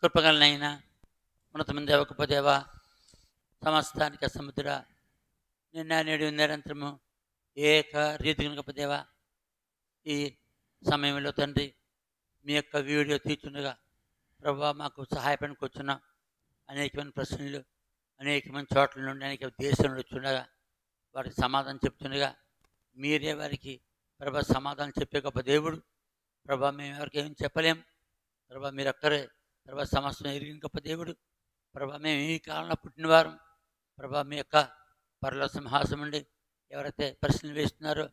కృపగలనైనా ఉన్నతమైన దేవ గొప్ప దేవ, సమస్తానికి సముద్ర నిన్న నేడు నిరంతరము ఏక రీతిగా గొప్ప దేవ, ఈ సమయంలో తండ్రి మీ యొక్క వీడియో తీర్చుండగా ప్రభా మాకు సహాయపడానికి వచ్చిన అనేకమైన ప్రశ్నలు అనేకమైన చోట్ల నుండి అనేక దేశం నుండి వచ్చుండగా వారికి సమాధానం చెప్తుండగా మీరే వారికి ప్రభా సమాధానం చెప్పే గొప్ప దేవుడు. ప్రభా మేము ఎవరికి ఏం చెప్పలేం ప్రభా, మీరు ఒక్కరే ప్రభా సమస్తం ఎరిగిన గొప్ప దేవుడు. ప్రభా మేము ఈ కాలంలో పుట్టినవారు ప్రభా, మీ యొక్క పరలోక సింహాసనం నుండి ఎవరైతే ప్రశ్నలు వేస్తున్నారో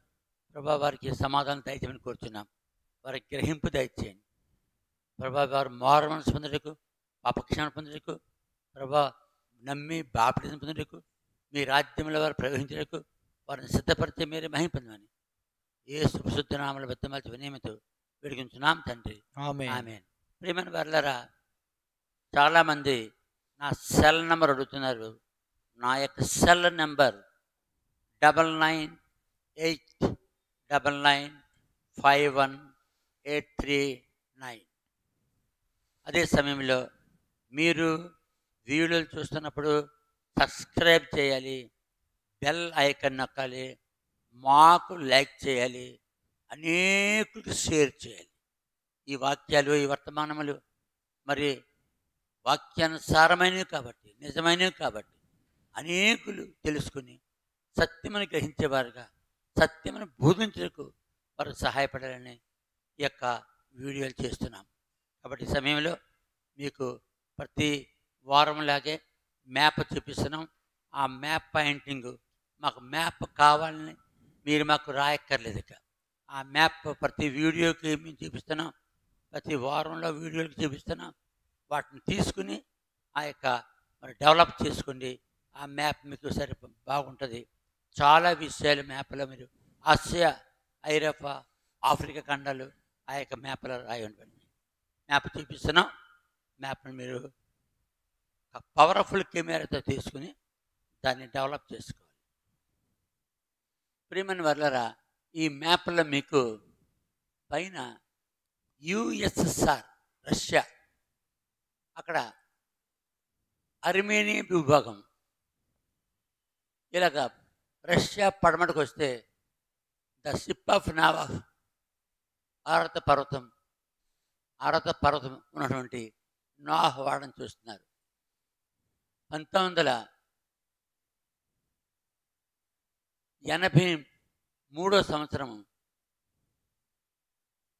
ప్రభా వారికి సమాధానం దయచేయమని కోరుచున్నాం. వారికి గ్రహింపు దయచేయండి ప్రభా. వారు మారు మనసు పొందుటకు, పాపక్షాన్ని పొందుటకు ప్రభా, నమ్మి బాప్టిజం పొందుటకు, మీ రాజ్యంలో వారు ప్రవహించటకు వారిని సిద్ధపరిచే మీరే మహిమ పొందమని యేసు పరిశుద్ధ నామములో బతిమాల్చి వినయముతో వేడుకుంటున్నాం తండ్రి, ఆమేన్. ప్రియమైన వారలారా, చాలామంది నా సెల్ నెంబర్ అడుగుతున్నారు. నా యొక్క సెల్ నెంబర్ 9989951839. అదే సమయంలో మీరు వీడియోలు చూస్తున్నప్పుడు సబ్స్క్రైబ్ చేయాలి, బెల్ ఐకాన్ నొక్కాలి, మాకు లైక్ చేయాలి, అనేకులకు షేర్ చేయాలి. ఈ వాక్యాలు, ఈ వర్తమానములు మరి వాక్యానుసారమైనవి కాబట్టి, నిజమైనవి కాబట్టి అనేకులు తెలుసుకుని సత్యమని గ్రహించేవారుగా, సత్యమని బోధించడానికి వారికి సహాయపడాలని ఈ యొక్క వీడియోలు చేస్తున్నాం. కాబట్టి ఈ సమయంలో మీకు ప్రతి వారంలాగే మ్యాప్ చూపిస్తున్నాం. ఆ మ్యాప్ పాయింటింగ్ మాకు మ్యాప్ కావాలని మీరు మాకు రాయక్కర్లేదు. ఇక ఆ మ్యాప్ ప్రతి వీడియోకి మేము చూపిస్తున్నాం, ప్రతి వారంలో వీడియోకి చూపిస్తున్నాం. వాటిని తీసుకుని ఆ యొక్క మరి డెవలప్ చేసుకోండి. ఆ మ్యాప్ మీకు సరి బాగుంటుంది. చాలా విషయాలు మ్యాప్లో మీరు ఆసియా, ఐరోపా, ఆఫ్రికా ఖండాలు ఆ యొక్క మ్యాప్లో రాయి ఉండండి. మ్యాప్ చూపిస్తున్నాం. మ్యాప్ని మీరు పవర్ఫుల్ కెమెరాతో తీసుకుని దాన్ని డెవలప్ చేసుకోవాలి. ప్రియమైన వర్లరా, ఈ మ్యాప్లో మీకు పైన యుఎస్ఎస్ఆర్ రష్యా, అక్కడ అర్మేనియా విభాగం, ఇలాగ రష్యా పడమటకు వస్తే ద షిప్ ఆఫ్ నావాఫ్, ఆరత పర్వతం ఉన్నటువంటి నోహ్ వాడని చూస్తున్నారు. 1983 సంవత్సరం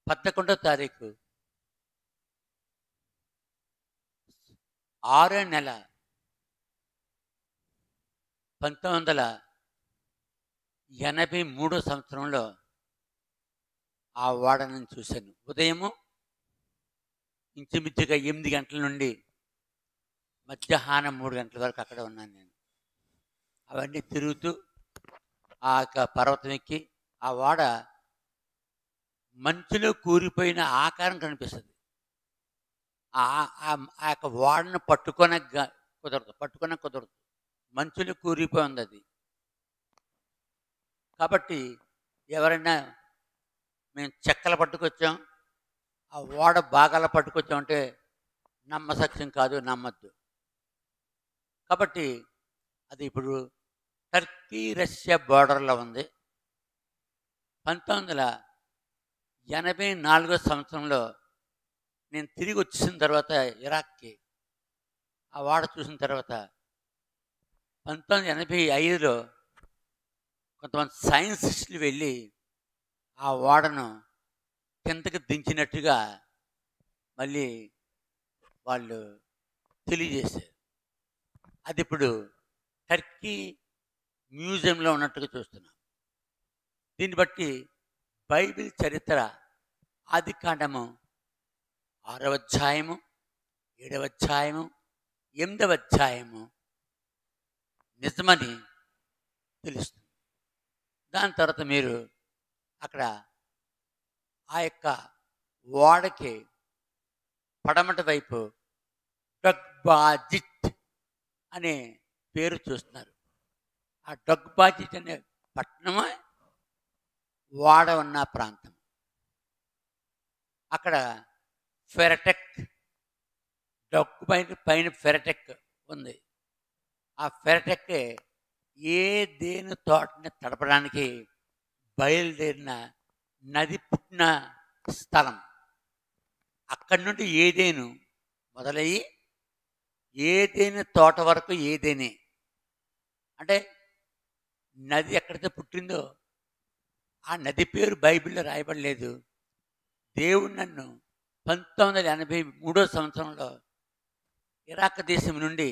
11వ తారీఖు 6వ నెల 1983 సంవత్సరంలో ఆ వాడని చూశాను. ఉదయము ఇంచుమించుగా 8 గంటల నుండి మధ్యాహ్నం 3 గంటల వరకు అక్కడ ఉన్నాను నేను. అవన్నీ తిరుగుతూ ఆ యొక్క పర్వతం ఎక్కి ఆ వాడ మంచులో కూరిపోయిన ఆకారం కనిపిస్తుంది. ఆ యొక్క వాడను పట్టుకొన కుదరదు, మంచులో కూరిపోయి ఉంది అది. కాబట్టి ఎవరైనా మేము చెక్కలు పట్టుకొచ్చాం, ఆ ఓడ భాగాలు పట్టుకొచ్చామంటే నమ్మసక్యం కాదు, నమ్మద్దు. కాబట్టి అది ఇప్పుడు టర్కీ రష్యా బోర్డర్లో ఉంది. 1984 సంవత్సరంలో నేను తిరిగి వచ్చిన తర్వాత ఇరాక్కి ఆ వాడ చూసిన తర్వాత 1985లో కొంతమంది సైన్సిస్టులు వెళ్ళి ఆ ఓడను కిందకి దించినట్టుగా మళ్ళీ వాళ్ళు తెలియజేశారు. అది ఇప్పుడు టర్కీ మ్యూజియంలో ఉన్నట్టుగా చూస్తున్నాం. దీన్ని బట్టి బైబిల్ చరిత్ర ఆదికాండము 6వ అధ్యాయము, 7వ అధ్యాయము, 8వ అధ్యాయము నిజమని తెలుస్తుంది. దాని తర్వాత మీరు అక్కడ ఆ యొక్క ఓడకి పడమటి వైపు డగ్బాజిట్ అనే పేరు చూస్తున్నారు. ఆ డగ్బాజిట్ అనే పట్టణమే వాడ ఉన్న ప్రాంతం. అక్కడ ఫెరటెక్, డొక్కు పైన పైన ఫెరటెక్ ఉంది. ఆ ఫెరటెక్కే ఏదేను తోటని తడపడానికి బయలుదేరిన నది పుట్టిన స్థలం. అక్కడి నుండి ఏదేను మొదలయ్యి ఏదేను తోట వరకు ఏదేనే. అంటే నది ఎక్కడితో పుట్టిందో ఆ నది పేరు బైబిల్లో రాయబడలేదు. దేవుడు నన్ను 1983 సంవత్సరంలో ఇరాక్ దేశం నుండి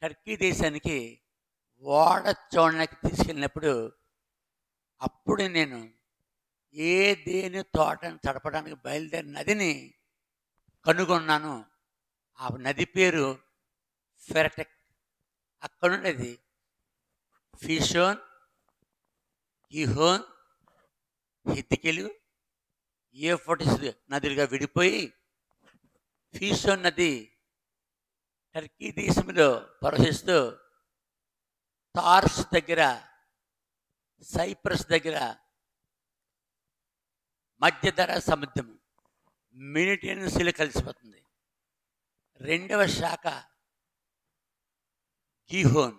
టర్కీ దేశానికి ఓడ చూడడానికి తీసుకెళ్ళినప్పుడు అప్పుడు నేను ఏదేను తోటను తడపడానికి బయలుదేరిన నదిని కనుగొన్నాను. ఆ నది పేరు ఫెరటెక్. అక్కడ నుండి ఫిషోన్, గిహోన్, హిద్కిలు, యూఫ్రటీస్ నదులుగా విడిపోయి ఫిషోన్ నది టర్కీ దేశంలో ప్రవహిస్తూ తార్స్ దగ్గర, సైప్రస్ దగ్గర మధ్యధరా సముద్రం మెడిటరేనియన్ సీలో కలిసిపోతుంది. రెండవ శాఖ గిహోన్,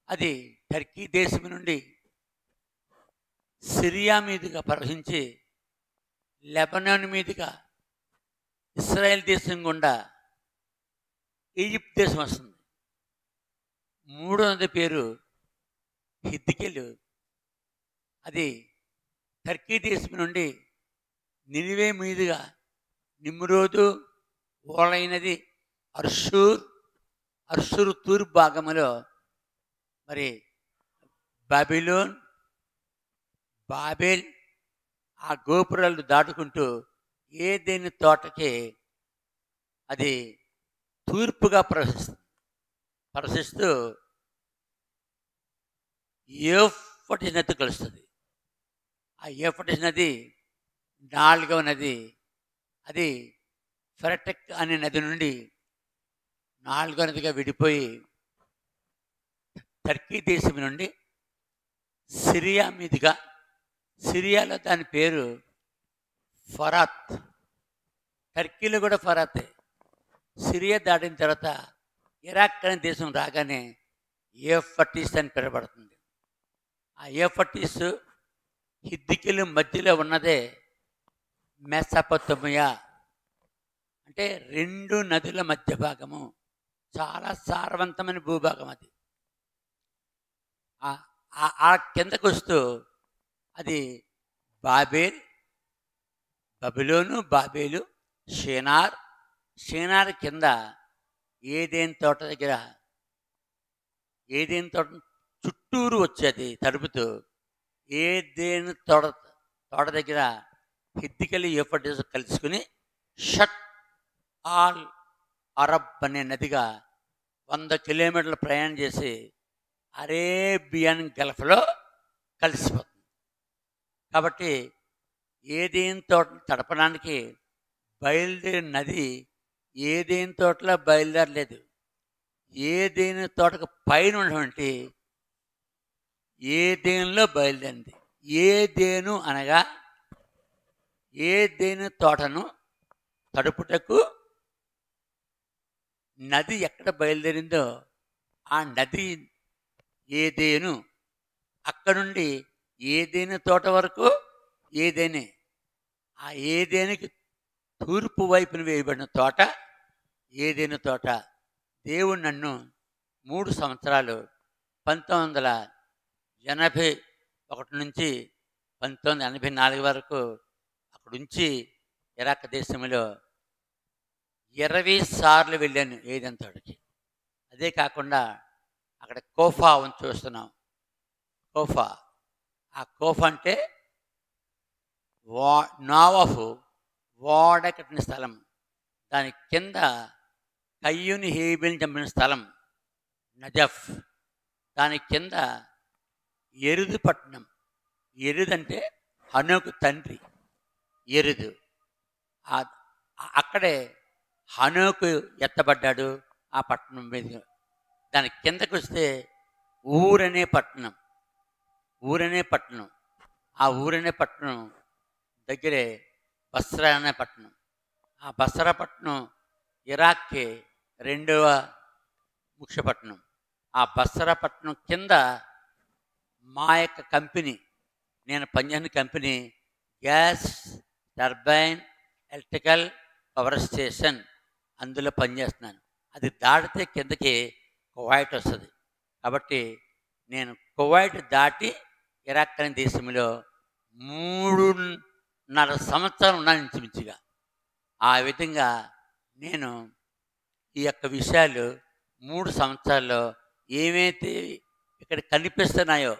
అది టర్కీ దేశం నుండి సిరియా మీదుగా ప్రవహించి లెబనాన్ మీదుగా ఇస్రాయేల్ దేశం గుండా ఈజిప్ట్ దేశం వస్తుంది. మూడో నది పేరు హిద్కిలు, అది టర్కీ దేశం నుండి నినివే మీదుగా నిమ్రోదు ఓలైనది అర్షూరు తూర్పు భాగంలో మరి బాబిలోన్, బాబేల్ ఆ గోపురాలు దాటుకుంటూ ఏదేని తోటకి అది తూర్పుగా ప్రవహిస్తూ యూఫ్రటీస్ నది కలుస్తుంది. ఆ యూఫ్రటీస్ నది 4వ నది. అది ఫెరటెక్ అనే నది నుండి 4వ నదిగా విడిపోయి టర్కీ దేశం నుండి సిరియా మీదుగా, సిరియాలో దాని పేరు ఫరాత్, టర్కీలో కూడా ఫరాతే. సిరియా దాటిన తర్వాత ఇరాక్ అనే దేశం రాగానే యూఫ్రటీస్ అని పిలువబడుతుంది. ఆ యూఫ్రటీస్ హిద్కిలు మధ్యలో ఉన్నదే మెసొపొతేమియా, అంటే 2 నదుల మధ్య భాగము. చాలా సారవంతమైన భూభాగం అది. ఆ కిందకు వస్తూ అది బాబేల్, బబులోను, బాబేలు, షేనార్ కింద ఏదేని తోట దగ్గర, ఏదేని తోట చుట్టూరు వచ్చేది తడుపుతూ ఏదేని తోట దగ్గర హిద్కిలు యూఫ్రటీస్ కలుసుకుని షట్ ఆల్ అరబ్ అనే నదిగా 100 కిలోమీటర్లు ప్రయాణం చేసి అరేబియన్ గల్ఫ్లో కలిసిపోతుంది. కాబట్టి ఏదేని తోటను తడపడానికి బయలుదేరిన నది ఏదేని తోటలో బయలుదేరలేదు. ఏదేని తోటకు పైన ఉన్నటువంటి ఏదేనులో బయలుదేరింది. ఏదేను అనగా ఏదేని తోటను తడుపుటకు నది ఎక్కడ బయలుదేరిందో ఆ నది ఏదేను. అక్కడ నుండి ఏదేని తోట వరకు ఏదేనే. ఆ ఏదేనికి తూర్పు వైపున వేయబడిన తోట ఏదేని తోట. దేవుడు నన్ను 3 సంవత్సరాలు 1981 నుంచి 1984 వరకు అక్కడుంచి ఇరాక్ దేశంలో 20 సార్లు వెళ్ళాను ఏదేని తోటకి. అదే కాకుండా అక్కడ కోఫా అని చూస్తున్నాం. కోఫా, ఆ కోఫా అంటే నోవహు ఓడ కట్టిన స్థలం. దాని కింద కయ్యూని హేబెల్ని చంపిన స్థలం నజఫ్. దాని కింద ఎరుదు పట్టణం. ఎరుదు అంటే హనోకు తండ్రి ఎరుదు. అక్కడే హనోకు ఎత్తబడ్డాడు ఆ పట్టణం మీద. దాని కిందకు వస్తే ఊరనే పట్టణం. ఆ ఊరనే పట్టణం దగ్గరే బస్రా అనే పట్టణం. ఆ బస్రా పట్టణం ఇరాక్కి రెండవ ముఖ్య పట్టణం. ఆ బస్రా పట్టణం కింద మా యొక్క కంపెనీ, నేను పనిచేసిన company gas turbine electrical power station, అందులో పనిచేస్తున్నాను. అది దాటితే కిందకి కువైట్ వస్తుంది. కాబట్టి నేను కువైట్ దాటి ఇరాక్ అనే దేశంలో 3.5 సంవత్సరాలు ఉన్నాను ఇంచుమించుగా. ఆ విధంగా నేను ఈ యొక్క విషయాలు 3 సంవత్సరాల్లో ఏవైతే ఇక్కడ కనిపిస్తున్నాయో,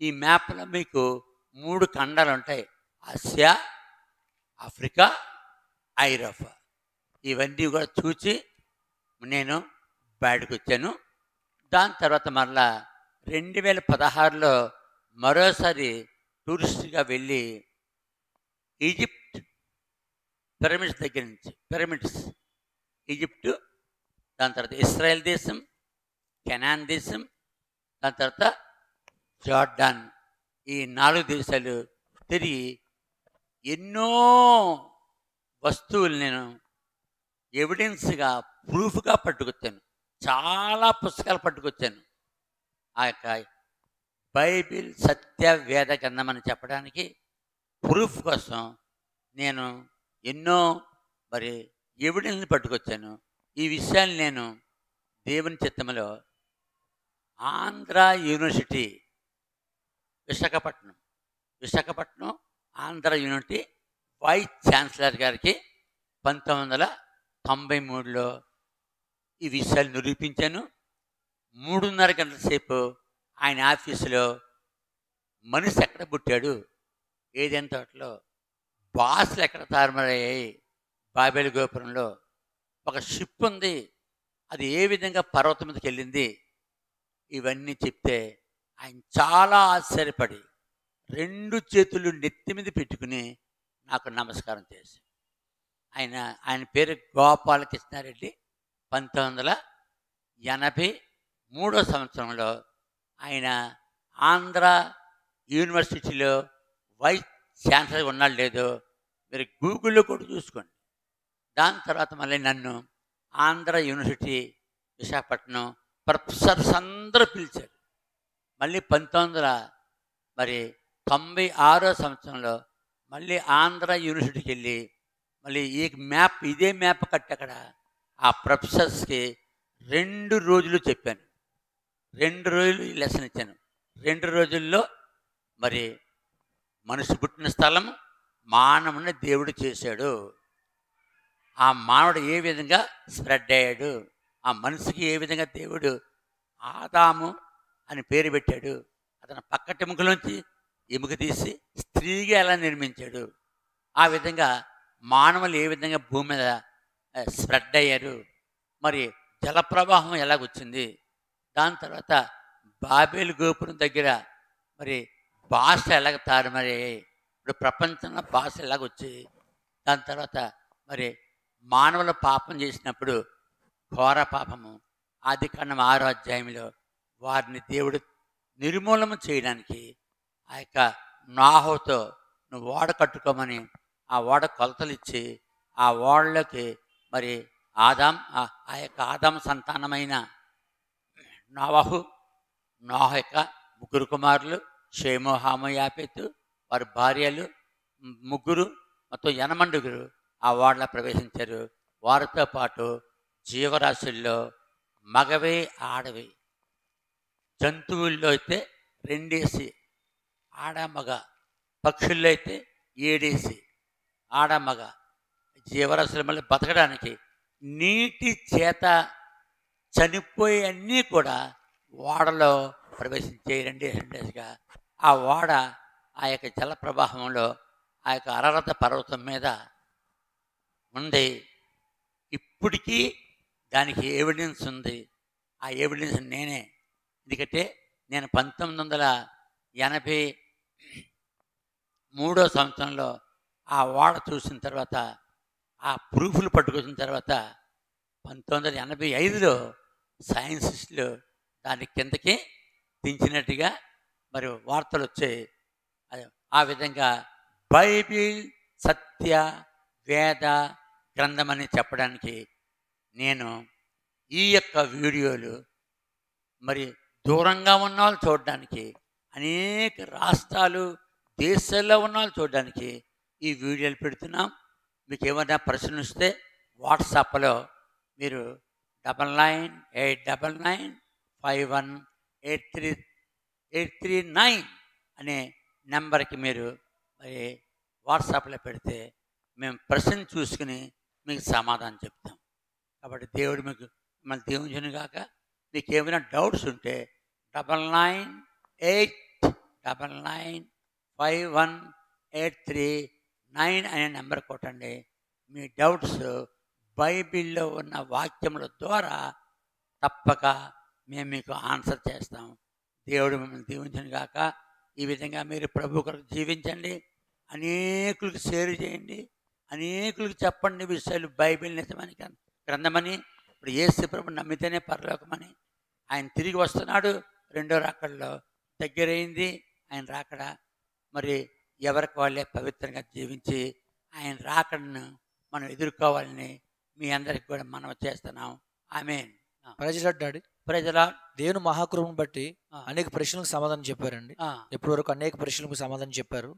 ఈ మ్యాప్లో మీకు 3 ఖండాలు ఉంటాయి. ఆసియా, ఆఫ్రికా, ఐరోపా. ఇవన్నీ కూడా చూసి నేను బయటకు వచ్చాను. దాని తర్వాత మరలా 2016లో మరోసారి టూరిస్ట్గా వెళ్ళి ఈజిప్ట్ పిరమిడ్స్ దగ్గర నుంచి ఈజిప్టు, దాని తర్వాత ఇస్రాయెల్ దేశం, కెనాన్ దేశం, దాని తర్వాత జార్డాన్, ఈ 4 దేశాలు తిరిగి ఎన్నో వస్తువులు నేను ఎవిడెన్స్గా ప్రూఫ్గా పట్టుకొచ్చాను. చాలా పుస్తకాలు పట్టుకొచ్చాను. ఆ యొక్క బైబిల్ సత్య వేద గ్రంథం అని చెప్పడానికి ప్రూఫ్ కోసం నేను ఎన్నో ఎవిడెన్స్ పట్టుకొచ్చాను. ఈ విషయాన్ని నేను దేవుని చిత్తంలో Andhra university Visakhapatnam Andhra university vice chancellor గారికి 1993లో ఈ విషయాలు నిరూపించాను. 3.5 గంటల సేపు ఆయన ఆఫీసులో మనిషి ఎక్కడ పుట్టాడు, ఏదైనా తోటలో బాసులు ఎక్కడ తారుమారయ్యాయి, బాబేలు గోపురంలో ఒక షిప్ ఉంది, అది ఏ విధంగా పర్వతం మీదకి వెళ్ళింది, ఇవన్నీ చెప్తే ఆయన చాలా ఆశ్చర్యపడి 2 చేతులు నెత్తి మీద పెట్టుకుని నాకు నమస్కారం చేసి, ఆయన పేరు గోపాలకృష్ణారెడ్డి. 1983 సంవత్సరంలో ఆయన ఆంధ్ర యూనివర్సిటీలో వైస్ ఛాన్సలర్ ఉన్నాడు లేదో మీరు గూగుల్లో కూడా చూసుకోండి. దాని తర్వాత మళ్ళీ నన్ను ఆంధ్ర యూనివర్సిటీ విశాఖపట్నం ప్రొఫెసర్స్ అందరూ పిలిచారు. మళ్ళీ 1996 సంవత్సరంలో మళ్ళీ ఆంధ్ర యూనివర్సిటీకి వెళ్ళి మళ్ళీ ఇదే మ్యాప్ కట్టి అక్కడ ఆ ప్రొఫెసర్స్కి 2 రోజులు చెప్పాను. 2 రోజులు లెసన్ ఇచ్చాను. 2 రోజుల్లో మనిషి పుట్టిన స్థలం, మానవుని దేవుడు చేశాడు, ఆ మానవుడు ఏ విధంగా స్ప్రెడ్ అయ్యాడు, ఆ మనిషికి ఏ విధంగా దేవుడు ఆదాము అని పేరు పెట్టాడు, అతను పక్కటెముకలోంచి ఎముక తీసి స్త్రీగా ఎలా నిర్మించాడు, ఆ విధంగా మానవులు ఏ విధంగా భూమి మీద స్ప్రెడ్ అయ్యారు, జలప్రవాహం ఎలాగొచ్చింది, దాని తర్వాత బాబేలు గోపురం దగ్గర భాష ఎలాగ తారుమారయ్యాయి, ఇప్పుడు ప్రపంచంలో భాష ఎలాగొచ్చాయి, దాని తర్వాత మానవుల పాపం చేసినప్పుడు ఘోర పాపము ఆదికాండం 6వ అధ్యాయంలో వారిని దేవుడు నిర్మూలన చేయడానికి ఆ యొక్క నోహుతో నువ్వు ఓడ కట్టుకోమని ఆ ఓడ కొలతలు ఇచ్చి ఆ ఓడలోకి ఆ యొక్క ఆదాం సంతానమైన నోవహు యొక్క 3 కుమారులు షేము, హాము, యాపెతు, వారి భార్యలు 3 మొత్తం 8 ఆ ఓడలో ప్రవేశించారు. వారితో పాటు జీవరాశుల్లో మగవే ఆడవి, జంతువుల్లో అయితే 2 ఆడ మగ, పక్షుల్లో అయితే 7 ఆడ మగ, జీవరాశులు మళ్ళీ బతకడానికి నీటి చేత చనిపోయే అన్నీ కూడా ఓడలో ప్రవేశించే 2 ఆ ఓడ ఆ యొక్క జల ప్రవాహంలో ఆ యొక్క అరరత పర్వతం మీద ఉంది. ఇప్పటికీ దానికి ఎవిడెన్స్ ఉంది. ఆ ఎవిడెన్స్ నేనే, ఎందుకంటే నేను 1983 సంవత్సరంలో ఆ ఓడ చూసిన తర్వాత, ఆ ప్రూఫ్లు పట్టుకొచ్చిన తర్వాత 1985లో సైన్సిస్టులు దాని కిందకి దించినట్టుగా వార్తలు వచ్చాయి. ఆ విధంగా బైబిల్ సత్య వేద గ్రంథం అని చెప్పడానికి నేను ఈ యొక్క వీడియోలు మరి దూరంగా ఉన్న వాళ్ళు చూడడానికి, అనేక రాష్ట్రాలు దేశాల్లో ఉన్న వాళ్ళు చూడడానికి ఈ వీడియోలు పెడుతున్నాం. మీకు ఏమైనా ప్రశ్నలు వస్తే వాట్సాప్లో మీరు 998995183839 అనే నెంబర్కి మీరు మరి వాట్సాప్లో పెడితే మేము ప్రశ్న చూసుకుని మీకు సమాధానం చెప్తాం. కాబట్టి దేవుడు మీకు మిమ్మల్ని దీవించును గాక. మీకు ఏమైనా డౌట్స్ ఉంటే 9989951839 అనే నెంబర్ కొట్టండి. మీ డౌట్స్ బైబిల్లో ఉన్న వాక్యముల ద్వారా తప్పక మేము మీకు ఆన్సర్ చేస్తాం. దేవుడు మిమ్మల్ని దీవించును గాక. ఈ విధంగా మీరు ప్రభు కొరకు జీవించండి, అనేకులకు షేర్ చేయండి, అనేకులకు చెప్పండి విషయాలు. బైబిల్ నిజమని గ్రంథమని, ఇప్పుడు యేసు ప్రభు నమ్మితేనే పరలోకమని, ఆయన తిరిగి వస్తున్నాడు, రెండో రాకడలో దగ్గరైంది ఆయన రాకడ. మరి ఎవరికి వాళ్ళే పవిత్రంగా జీవించి ఆయన రాకడను మనం ఎదుర్కోవాలని మీ అందరికి కూడా మనం చేస్తున్నాం. ఆమేన్. డాడీ ప్రజల దేవుని మహాకృపను బట్టి అనేక ప్రశ్నలకు సమాధానం చెప్పారండి. ఇప్పటి వరకు అనేక ప్రశ్నలకు సమాధానం చెప్పారు.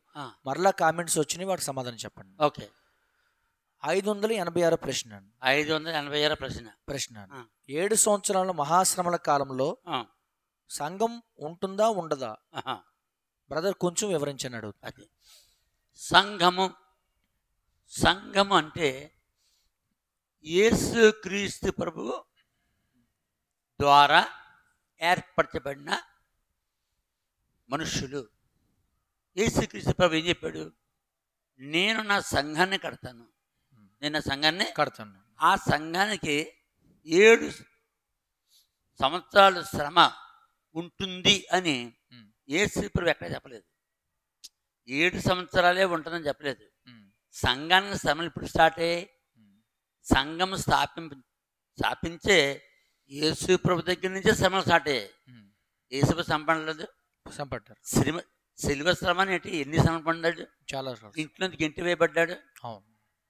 మరలా కామెంట్స్ వచ్చినాయి, వాటికి సమాధానం చెప్పండి. ఓకే. 586 ప్రశ్న. 586 ప్రశ్న. 7 సంవత్సరాల మహాశ్రమల కాలంలో సంఘం ఉంటుందా ఉండదా? బ్రదర్ కొంచెం వివరించన్నాడు. అది సంఘము అంటే యేసు క్రీస్తు ప్రభువు ద్వారా ఏర్పరచబడిన మనుషులు. యేసుక్రీస్తు ప్రభు ఏం చెప్పాడు? నేను నా సంఘాన్ని కడతాను, ఆ సంఘానికి 7 సంవత్సరాలు శ్రమ ఉంటుంది అని యేసు ప్రభు ఎక్కడ చెప్పలేదు. 7 సంవత్సరాలే ఉంటుందని చెప్పలేదు. సంఘానికి శ్రమలు ఇప్పుడు స్టార్ట్ అయ్యాయి. సంఘం స్థాపించే యేసు ప్రభు దగ్గర నుంచే శ్రమలు స్టార్ట్ అయ్యాయి. యేసు సంపడలేదు, సిల్వ శ్రమ అనేటి ఎన్ని శ్రమ పడ్డాడు? చాలా. ఇంట్లో గెంటి వేయబడ్డాడు,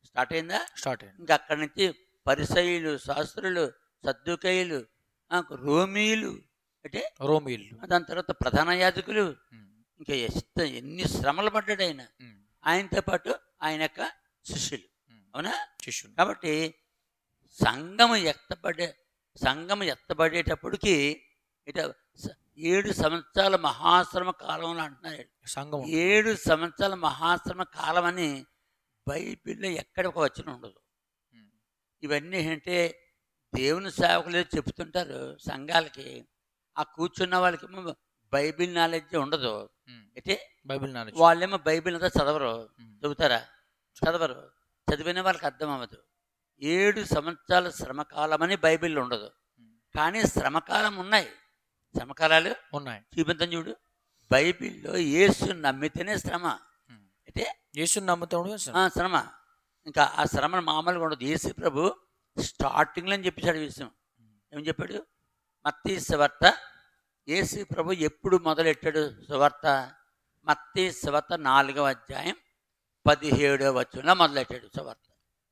స్టార్ట్ అయిందా? స్టార్ట్ అయింది. ఇంకా అక్కడి నుంచి పరిసయ్యులు, శాస్త్రులు, సద్దుకయ్యులు, రోమీయులు దాని తర్వాత ప్రధాన యాజకులు, ఇంకా ఎన్ని శ్రమలు పడ్డాడు ఆయన. ఆయనతో పాటు ఆయన యొక్క శిష్యులు. అవునా? శిష్యులు. కాబట్టి సంఘం ఎత్తబడేటప్పటికి ఇట 7 సంవత్సరాల మహాశ్రమ కాలంలో అంటున్నారు. 7 సంవత్సరాల మహాశ్రమ కాలం అని బైబిల్లో ఎక్కడ ఒక వచనం ఉండదు. ఇవన్నీ అంటే దేవుని సేవకులు చెప్తుంటారు సంఘాలకి. ఆ కూర్చున్న వాళ్ళకి బైబిల్ నాలెడ్జ్ ఉండదు. అయితే బైబిల్ నాలెడ్జ్ వాళ్ళేమో బైబిల్ అంతా చదవరు. చదవరు. చదివిన వాళ్ళకి అర్థం అవ్వదు. 7 సంవత్సరాల శ్రమకాలం అని బైబిల్లో ఉండదు. కానీ శ్రమకాలం ఉన్నాయి, శ్రమకాలాలు ఉన్నాయి. చూపిద్దాం చూడు. బైబిల్లో యేసు నమ్మితేనే శ్రమ. అయితే యేసు నమ్ముతాడు శ్రమ. ఇంకా ఆ శ్రమ మామూలుగా ఉండదు. యేసు ప్రభు స్టార్టింగ్లో అని చెప్పేశాడు విషయం. ఏం చెప్పాడు? మత్తయి సువార్త యేసు ప్రభు ఎప్పుడు మొదలెట్టాడు సువార్త? మత్తయి సువార్త 4వ అధ్యాయం 17వ వచనంలో మొదలెట్టాడు సువార్త.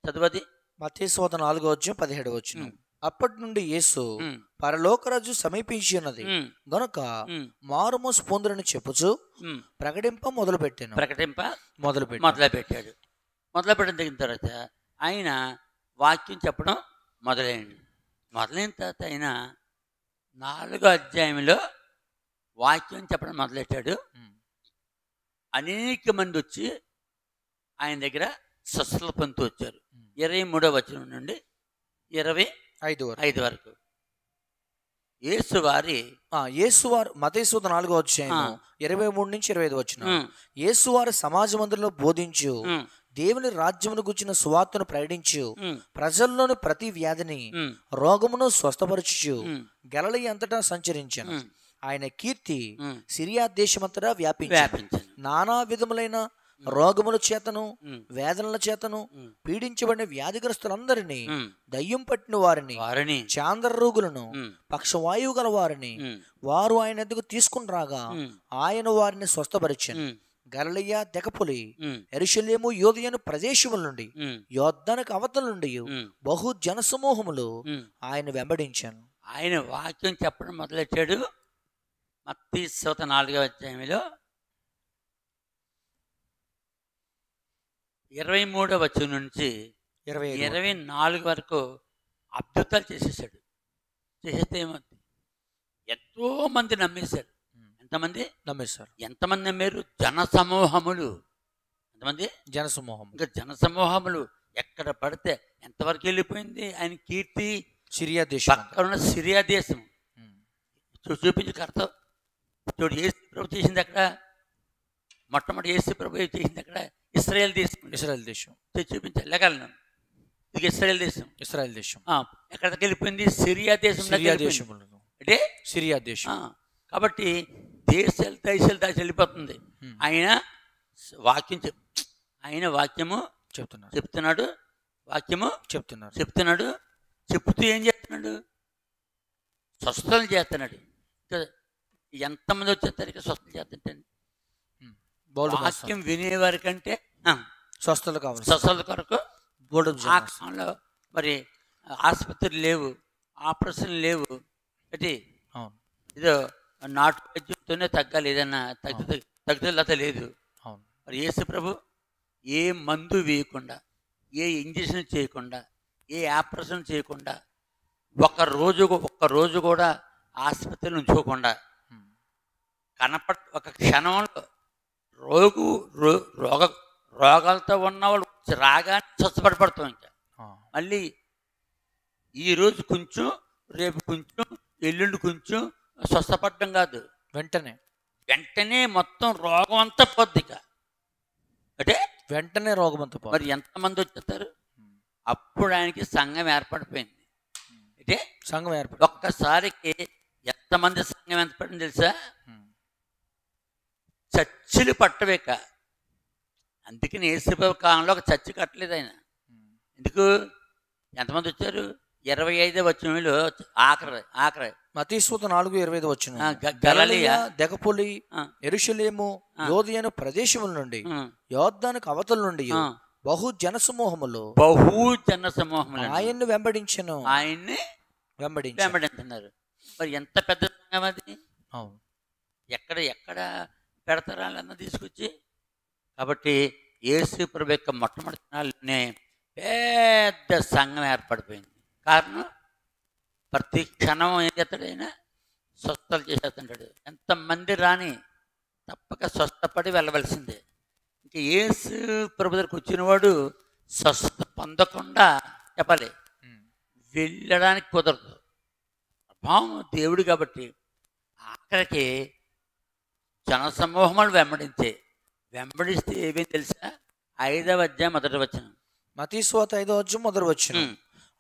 చదువది. మత్తయి సువార్త 4వ అధ్యాయం 17వ వచనం. అప్పటి నుండి యేసు పరలోకరాజు సమీపించి ఉన్నది గనుక మారుమోసు పొందురని చెప్పుచు ప్రకటింప మొదలుపెట్టాడు. మొదలుపెట్టిన తర్వాత ఆయన వాక్యం చెప్పడం మొదలైన తర్వాత ఆయన 4వ అధ్యాయంలో వాక్యం చెప్పడం మొదలెట్టాడు. అనేక మంది వచ్చి ఆయన దగ్గర స్వస్థత పొందుతూ వచ్చారు. 23వ వచనం నుండి 25 వరకు యేసువారు మత్తయి సువార్త 4వ అధ్యాయం 23 నుంచి 25 వచనం. యేసువారు సమాజ మందిరంలో బోధించు, దేవుని రాజ్యమును గుర్చిన సువార్తను ప్రకటించు, ప్రజల్లోని ప్రతి వ్యాధిని రోగమును స్వస్థపరచుచు గలిలయ అంతటా సంచరించాను. ఆయన కీర్తి సిరియా దేశమంతటా వ్యాపించింది. నానా విధములైన రోగముల చేతను వేదనల చేతను పీడించబడిన వ్యాధిగ్రస్తులందరినీ, దయ్యం పట్టిన వారిని, చాంద్ర రోగులను, పక్షవాయువు గల వారిని వారు ఆయన ఎద్దుకు తీసుకుని రాగా ఆయన వారిని స్వస్థపరిచాను. గలిలయ దెకపొలి ఉమ్, యెరూషలేము యోదయను ప్రదేశముల నుండి ఉమ్, యొర్దానుకు అవతల నుండి ఉమ్, బహు జనసమూహములు ఉమ్. ఆయన వెంబడించాను. ఆయన వాక్యం చెప్పడం మొదలెట్టాడు. మత్తయి సువార్త 4వ అధ్యాయంలో 23వ వచనం నుంచి 25 24 వరకు అద్భుతాలు చేసేసాడు. చేసేస్తే ఏమవుతుంది, ఎంతో మంది నమ్మేశారు. ఎంతమంది నమ్మేశారు. ఎంతమంది నమ్మారు? జనసమూహములు. ఎంతమంది? జనసమూహం. ఇంకా జనసమూహములు ఎక్కడ పడితే ఎంతవరకు వెళ్ళిపోయింది ఆయన కీర్తి. సిరియా దేశం. పక్కన ఉన్న సిరియా దేశం. చూపించి కర్త చూడు, యేసు ప్రభు చేసింది అక్కడ, మొట్టమొదటి యేసు ప్రభు చేసింది అక్కడ ఇశ్రాయేల్ దేశం. ఇశ్రాయేల్ దేశం చూపించాలి లేగలను. ఇది ఇశ్రాయేల్ దేశం. ఇశ్రాయేల్ దేశం ఎక్కడికి వెళ్ళిపోయింది? సిరియా దేశం. సిరియా దేశం అంటే సిరియా దేశం. కాబట్టి దేశాలు దాచి వెళ్ళిపోతుంది. ఆయన వాక్యం ఆయన వాక్యము చెప్తున్నాడు. వాక్యము చెప్తున్నాడు. చెప్తూ ఏం చేస్తున్నాడు? స్వస్థతలు చేస్తున్నాడు. ఎంతమంది వచ్చేస్తారు ఇక స్వస్థతలు చేస్తుంటండి? వాక్యం వినేవారి కంటే స్వస్థతలు కావాలి. స్వస్థతల కొరకు ఆ కాలంలో మరి ఆసుపత్రులు లేవు, ఆపరేషన్లు లేవు. అంటే ఇదో నాటు వైద్యంతోనే తగ్గాలి, ఏదన్నా తగ్గుదలత లేదు. మరి యేసు ప్రభు ఏ మందు వేయకుండా, ఏ ఇంజక్షన్ చేయకుండా, ఏ ఆపరేషన్ చేయకుండా, ఒక్క రోజు కూడా ఆసుపత్రిలో ఉంచుకోకుండా ఒక క్షణంలో రోగాలతో ఉన్నవాళ్ళు రాగానే స్వస్థపడతాం. ఇంకా మళ్ళీ ఈరోజు కొంచెం, రేపు కొంచెం, ఎల్లుండి కొంచెం స్వస్థపడడం కాదు, వెంటనే మొత్తం రోగం అంతా పోద్ది. అంటే వెంటనే రోగం అంతా. మరి ఎంతమంది వచ్చేస్తారు? అప్పుడు ఆయనకి సంఘం ఏర్పడిపోయింది. అంటే సంఘం ఒక్కసారికి ఎంతమంది సంఘం ఏర్పడింది తెలుసా? చర్చిలు పట్టవేక. అందుకని యేసుప్రభు కాలంలో ఒక చర్చి కట్టలేదు ఆయన. ఎందుకు? ఎంతమంది వచ్చారు? 25వ వచనంలో ఆఖరి మత్తయి సువార్త 4:25 వచనం. గలిలయ దెకపొలి యెరూషలేము యోదయను ప్రదేశముల నుండి యొర్దానుకు అవతల నుండి బహు జనసమూహములు ఆయన్ని వెంబడించెను. ఆయన్ని వెంబడించున్నారు. మరి ఎంత పెద్ద సంఘం అది! ఎక్కడ పెడతారా వాళ్ళన్నా తీసుకొచ్చి? కాబట్టి యేసు ప్రభు యొక్క మొట్టమొదటి దినాల్లోనే పెద్ద సంఘం ఏర్పడిపోయింది. కారణం ప్రతి క్షణం ఏం చేస్తాడైనా స్వస్థతలు చేసేస్తుంటాడు. ఎంతమంది రాని తప్పక స్వస్థపడి వెళ్ళవలసిందే. ఇంకా యేసు ప్రభు దగ్గరికి వచ్చినవాడు స్వస్థత పొందకుండా చెప్పాలి, వెళ్ళడానికి కుదరదు. ప్రభావం దేవుడు కాబట్టి ఆఖరికి జనసమూహములు వెంబడిస్తే ఏమేమి తెలుసా? 5వ అధ్యాయం 1వ వచనం. మత్తయి సువార్త 5వ అధ్యాయం 1వ వచనం.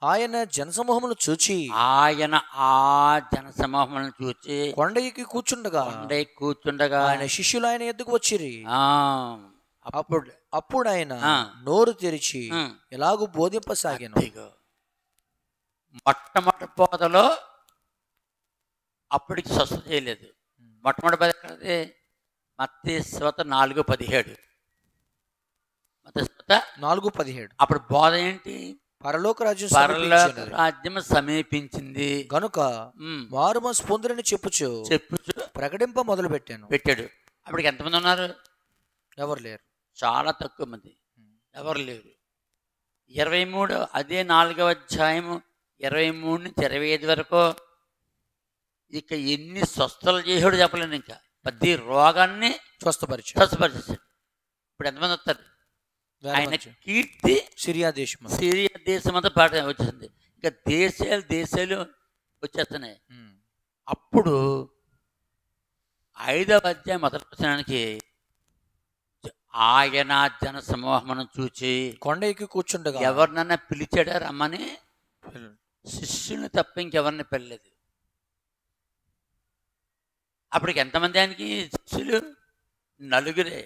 ఆయన జనసమూహములను చూచి కొండ ఎక్కి కూర్చుండగా ఆయన శిష్యులు ఆయన ఎద్దుకు వచ్చిరి. అప్పుడు ఆయన నోరు తెరిచి ఎలాగూ బోధింపసాగాను. మొట్టమొదటి బోధలో అప్పటికి స్వస్థత చేయలేదు. మొట్టమొదటి బోధ ఎక్కడది? మత్తయి సువార్త 4:17. మత్తయి సువార్త 4:17. అప్పుడు బోధ ఏంటి? పరలోక రాజ్యం సమీపించింది గనుక మారుమనసు పొందురని చెప్పుచు ప్రకటింప మొదలు పెట్టాడు. అప్పటికి ఎంతమంది ఉన్నారు? ఎవరు లేరు, చాలా తక్కువ మంది, ఎవరు లేరు. 23 అదే 4వ అధ్యాయం 23 నుంచి 25 వరకు ఇక ఎన్ని స్వస్థలు చేసాడు చెప్పలేను. ఇంకా ప్రతి రోగాన్ని స్వస్థపరిచాడు. ఇప్పుడు ఎంతమంది వస్తారు? ఆయన కీర్తి సిరియా దేశం అంతా పాట వచ్చేసింది. ఇంకా దేశాలు వచ్చేస్తున్నాయి. అప్పుడు 5వ అధ్యాయం మొదటి వచనానికి ఆయన జన సమూహమును చూచి కొండ ఎక్కి కూర్చుండగా ఎవరినన్నా పిలిచాడా రమ్మని? శిష్యుని తప్ప ఇంకెవరిని పిలలేదు. అప్పటికి ఎంతమంది ఆయనకి శిష్యులు? 4.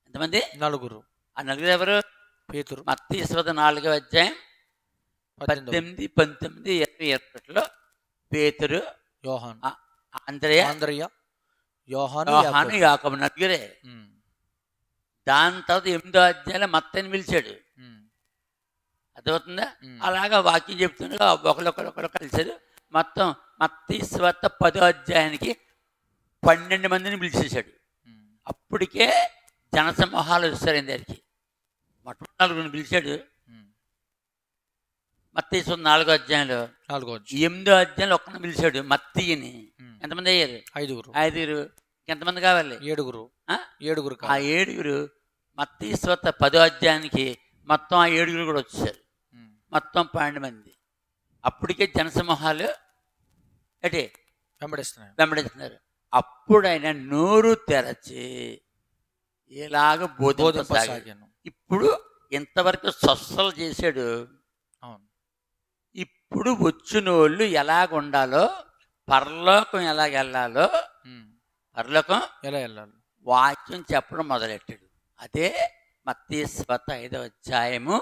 ఎంతమంది? 4. ఆ 4 ఎవరు? పేతురు. మత్తయి సువార్త 4వ అధ్యాయం 18, 19, 20, 21లో పేతురు, యోహాను, అంద్రయ, యోహాను, యాకోబు 4. దాని తర్వాత 8వ అధ్యాయంలో మత్తయిని పిలిచాడు. అర్థమవుతుందా? అలాగా వాక్యం చెప్తుండగా ఒకరు కలిశారు. మొత్తం మత్తయి సువార్త 10వ అధ్యాయానికి 12 మందిని పిలిచేశాడు. అప్పటికే జనసమూహాలు వచ్చారు ఆయన దగ్గరికి. మొట్టమొదటి 4 పిలిచాడు. మత్తయి సువార్త 4వ అధ్యాయంలో 8వ అధ్యాయంలో ఒక్కరిని పిలిచాడు మత్తయిని. ఎంతమంది అయ్యారు? 5. ఎంతమంది కావాలి? 7. ఆ 7 మత్తయి సువార్త 10వ అధ్యాయానికి మొత్తం ఆ 7 కూడా వచ్చారు. మొత్తం 12 మంది. అప్పటికే జనసమూహాలు అంటే వెంబడిస్తున్నారు. అప్పుడు ఆయన నోరు తెరచి ఇలాగ బోధించసాగాను. ఇప్పుడు ఇంతవరకు స్వస్థలు చేశాడు. ఇప్పుడు వచ్చిన వాళ్ళు ఎలాగ ఉండాలో, పరలోకం ఎలాగ వెళ్ళాలో, పరలోకం ఎలా వెళ్ళాలి వాక్యం చెప్పడం మొదలెట్టాడు. అదే మత్తయి సువార్త 5వ అధ్యాయము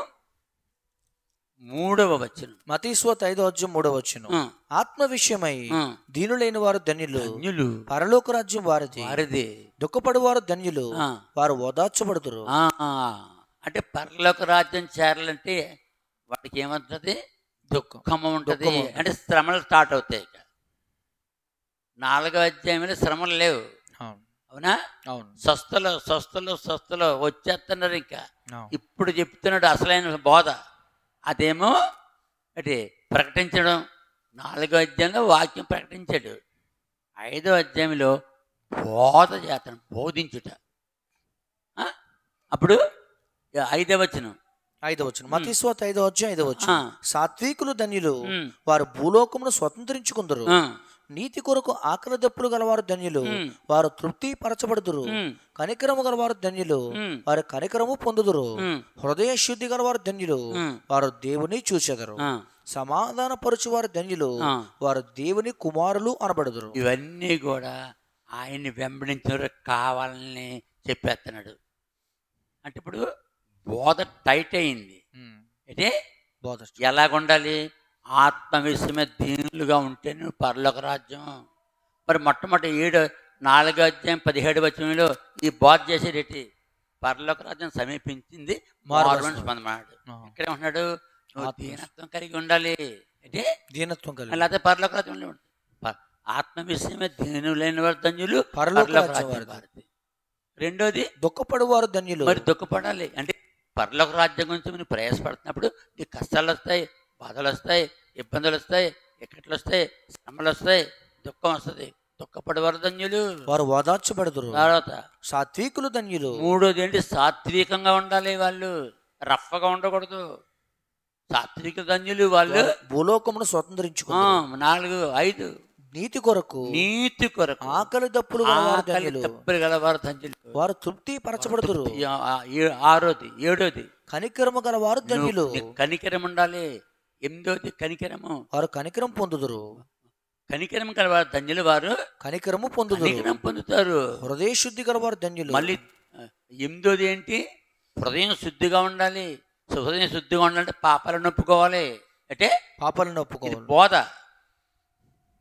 3వ వచనం. మత్తయి సువార్త 5వ అధ్యాయం 3వ వచనం. ఆత్మ విషయమై దీనులైన వారు ధన్యులు, పరలోక రాజ్యం వారిది. దుఃఖపడు వారు ధన్యులు, వారు ఓదార్చబడుదురు. అంటే పరలోక రాజ్యం చేరాలంటే వాడికి ఏమంటుంది? దుఃఖం ఉంటుంది. అంటే శ్రమలు స్టార్ట్ అవుతాయి. 4వ అధ్యాయంలో శ్రమలు లేవు. అవునా? స్వస్థలు వచ్చేస్తున్నారు. ఇంకా ఇప్పుడు చెప్తున్నాడు అసలైన బోధ. అదేమో అంటే ప్రకటించడం. 4వ అధ్యాయంలో వాక్యం ప్రకటించాడు. 5వ అధ్యాయంలో బోధ చేస్తాను, బోధించుట. అప్పుడు 5వ వచనం. మత్తయి సువార్త 5వ అధ్యాయం 5వ వచనం. సాత్వికులు ధన్యులు, వారు భూలోకమును స్వతంత్రించుకుందరు. నీతి కొరకు ఆకలి దప్పులు గలవారు ధన్యులు, వారు తృప్తి పరచబడుదురు. కనికరము గలవారు ధన్యులు, వారు కనికరము పొందుదురు. హృదయ శుద్ధి గలవారు ధన్యులు, వారు దేవుని చూచెదరు. సమాధాన పరచువారు ధన్యులు, వారు దేవుని కుమారులు అనబడుదురు. ఇవన్నీ కూడా ఆయన్ని వెంబడించిన కావాలని చెప్పేస్తున్నాడు. అంటే ఇప్పుడు బోధ టైట్ అయింది. అంటే బోధ ఎలాగుండాలి? ఆత్మవిషయమే దీనులుగా ఉంటే నువ్వు పరలోక రాజ్యం. మరి మొట్టమొదటి 4వ అధ్యాయం 17వ వచనంలో ఈ బోధ చేసేటి పరలోక రాజ్యం సమీపించింది, మారుమనసు పొందమన్నాడు. ఇక్కడే ఉంటున్నాడు, నువ్వు దీనత్వం కలిగి ఉండాలి. అంటే దీనత్వం కలిగి, లేకపోతే పరలోక రాజ్యంలో ఉంటుంది. ఆత్మ విషయమే దీనులైన వారు ధన్యులు, పరలోక రాజ్యం వారిది. రెండోది దుఃఖపడువారు ధన్యులు. మరి దుఃఖపడాలి అంటే పరలోక రాజ్యం గురించి నువ్వు ప్రయాసపడుతున్నప్పుడు నీకు కష్టాలు వస్తాయి, బాధలు వస్తాయి, ఇబ్బందులు వస్తాయి, ఇక్కట్లు వస్తాయి, శ్రమలు వస్తాయి, దుఃఖం వస్తుంది. దుఃఖపడేవారు ధన్యులు, వారు ఓదార్చబడుదురు. తర్వాత సాత్వికులు ధన్యులు. మూడోది ఏంటి? సాత్వికంగా ఉండాలి. వాళ్ళు రఫ్గా ఉండకూడదు. సాత్విక ధన్యులు, వాళ్ళు భూలోకమును స్వతంత్రించుకున్నారు. 4, 5 నీతి కొరకు ఆకలి దప్పులు గలవారు ధన్యులు, వారు తృప్తి పరచబడుదురు. 6, 7 కనికరము గలవారు ధన్యులు. కనికరం ఉండాలి. 8 కనికరము, వారు కనికరం పొందుదురు. కనికరం గలవారు ధన్యులు, వారు కనికరము పొందుతారు. హృదయ శుద్ధి గలవారు ధన్యులు. మళ్ళీ 8 ఏంటి? హృదయం శుద్ధిగా ఉండాలి. హృదయం శుద్ధిగా ఉండాలంటే పాపాలను ఒప్పుకోవాలి. అంటే పాపాలను ఒప్పుకోవాలి. బోధ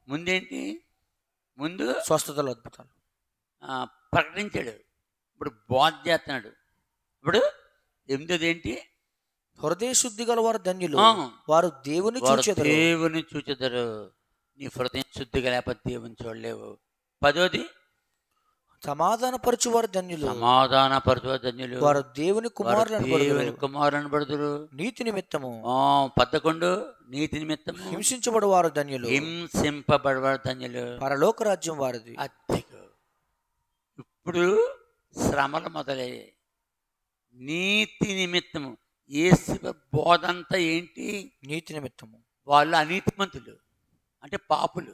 ముందేంటి? ముందు స్వస్థతలు, అద్భుతాలు ప్రకటించాడు. ఇప్పుడు బోధ చేస్తున్నాడు. ఇప్పుడు 8 ఏంటి? హృదయ శుద్ధి గల వారు ధన్యులు, వారు దేవుని చూచెదరు. నీ హృదయం శుద్ధిగా లేకపోతే దేవుని చూడలేవు. 10 సమాధానపరచువారు ధన్యులు, వారు దేవుని కుమారులను పడుదురు. నీతి నిమిత్తము 11 నీతి నిమిత్తము హింసించబడువారు ధన్యులు, హింసింపబడవారు ధన్యులు, పరలోక రాజ్యం వారిది. ఇప్పుడు శ్రమలు మొదలయ్యాయి. నీతి నిమిత్తము యేసు బోధంతా ఏంటి? నీతి నిమిత్తము. వాళ్ళు అనీతిమంతులు అంటే పాపులు.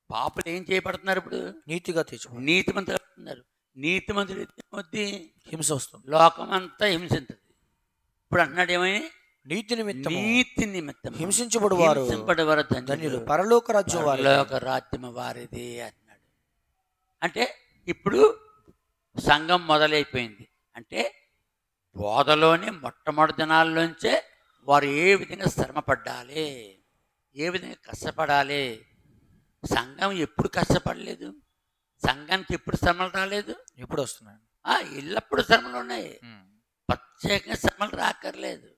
పాపులు ఏం చేయబడుతున్నారు? ఇప్పుడు నీతిగా తీర్చు, నీతిమంతులు అవుతున్నారు. నీతిమంతులు వద్ది హింస వస్తుంది, లోకమంతా హింసించదు. ఇప్పుడు అంటున్నాడు ఏమని? నీతి నిమిత్తం హింసించబడువారు ధన్యులు, పరలోక రాజ్యం వారిది అంటున్నాడు. అంటే ఇప్పుడు సంఘం మొదలైపోయింది. అంటే బోధలోనే మొట్టమొదటి దినాల్లోంచే వారు ఏ విధంగా శ్రమపడాలి, ఏ విధంగా కష్టపడాలి. సంఘం ఎప్పుడు కష్టపడలేదు, సంఘానికి ఎప్పుడు శ్రమలు రాలేదు, ఎప్పుడు వస్తున్నాయి. ఎల్లప్పుడూ శ్రమలు ఉన్నాయి. ప్రత్యేకంగా శ్రమలు రాక్కర్లేదు.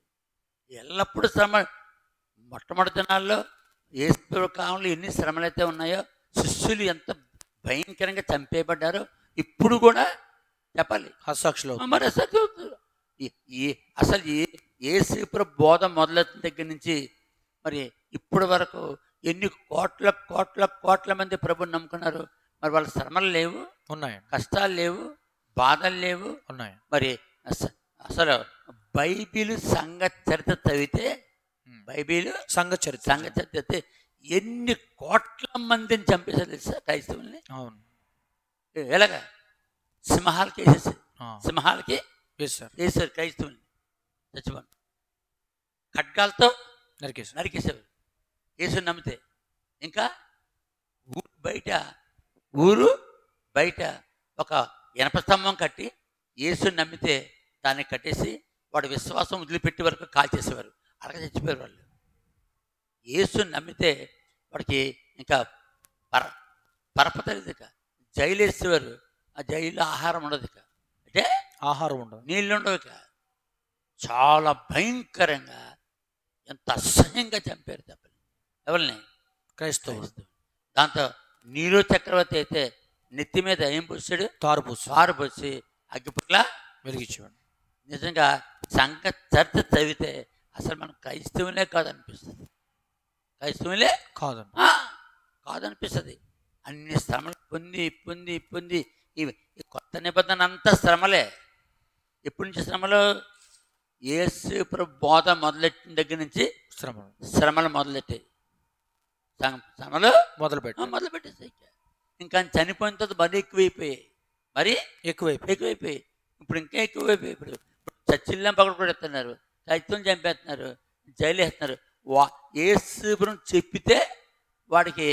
ఎల్లప్పుడూ శ్రమ. మొట్టమొదటి దినాల్లో యేసు కాలంలో ఎన్ని శ్రమలు అయితే ఉన్నాయో, శిష్యులు ఎంత భయంకరంగా చంపేయబడ్డారో ఇప్పుడు కూడా చెప్పాలి. హస్తాక్షలో మరి అసలు యేసు బోధ మొదలెట్టిన దగ్గర నుంచి మరి ఇప్పటి వరకు ఎన్ని కోట్ల కోట్ల కోట్ల మంది ప్రభుని నమ్ముకున్నారు. మరి వాళ్ళ శ్రమలు లేవు, ఉన్నాయి. కష్టాలు లేవు, బాధలు లేవు, ఉన్నాయి. మరి అసలు బైబిల్ సంఘ చరిత్ర చదివితే, బైబిల్ సంఘ చరిత్ర ఎన్ని కోట్ల మందిని చంపేసారు తెలుసా క్రైస్తవుల్ని. అవును. ఎలాగా? సింహాలకి వేసేసి, సింహాలకి వేసారు క్రైస్తవుల్ని. చచ్చిపోండి, ఖడ్గాలతో నరికేసేవారు యేసుని నమ్మితే. ఇంకా ఊరు బయట ఒక ఇనప స్తంభం కట్టి యేసుని నమ్మితే దాన్ని కట్టేసి వాడు విశ్వాసం వదిలిపెట్టి వరకు కాల్చేసేవారు. అలాగే చచ్చిపోయారు వాళ్ళు. యేసుని నమ్మితే వాడికి ఇంకా పరపతలేదు, ఇక జైలు వేసేవారు. ఆ జైల్లో ఆహారం ఉండదు, ఇక అంటే ఆహారం ఉండదు, నీళ్ళు ఉండవు. ఇక చాలా భయంకరంగా ఎంత అసహ్యంగా చంపారు తప్పని ఎవరిని? క్రైస్తవులు. దాంతో నీరో చక్రవర్తి అయితే నెత్తి మీద ఏం పోసాడు? తారు పోసి అగ్గిపుట్ల వెలిగించేవాడు. నిజంగా సంఘ చరిత్ర చదివితే అసలు మనం క్రైస్తవులే కాదనిపిస్తుంది. క్రైస్తవులే కాదనిపిస్తుంది. అన్ని శ్రమలు పొంది పొంది పొంది ఈ కొత్త నిబంధన అంతా శ్రమలే. ఎప్పటి నుంచి శ్రమలు? యేసు బోధ మొదలెట్టిన దగ్గర నుంచి శ్రమలు మొదలెట్టాయి. శ్రమలు మొదలుపెట్టేసాయి. ఇంకా చనిపోయిన తర్వాత మరీ ఎక్కువైపోయాయి. ఇప్పుడు ఇంకా ఎక్కువైపోయాయి. ఇప్పుడు చచ్చిల్లం పక్కన కూడా ఎత్తున్నారు, చైత్యం చంపేస్తున్నారు, జైలు వేస్తున్నారు. యేసుపురం చెప్పితే వాడికి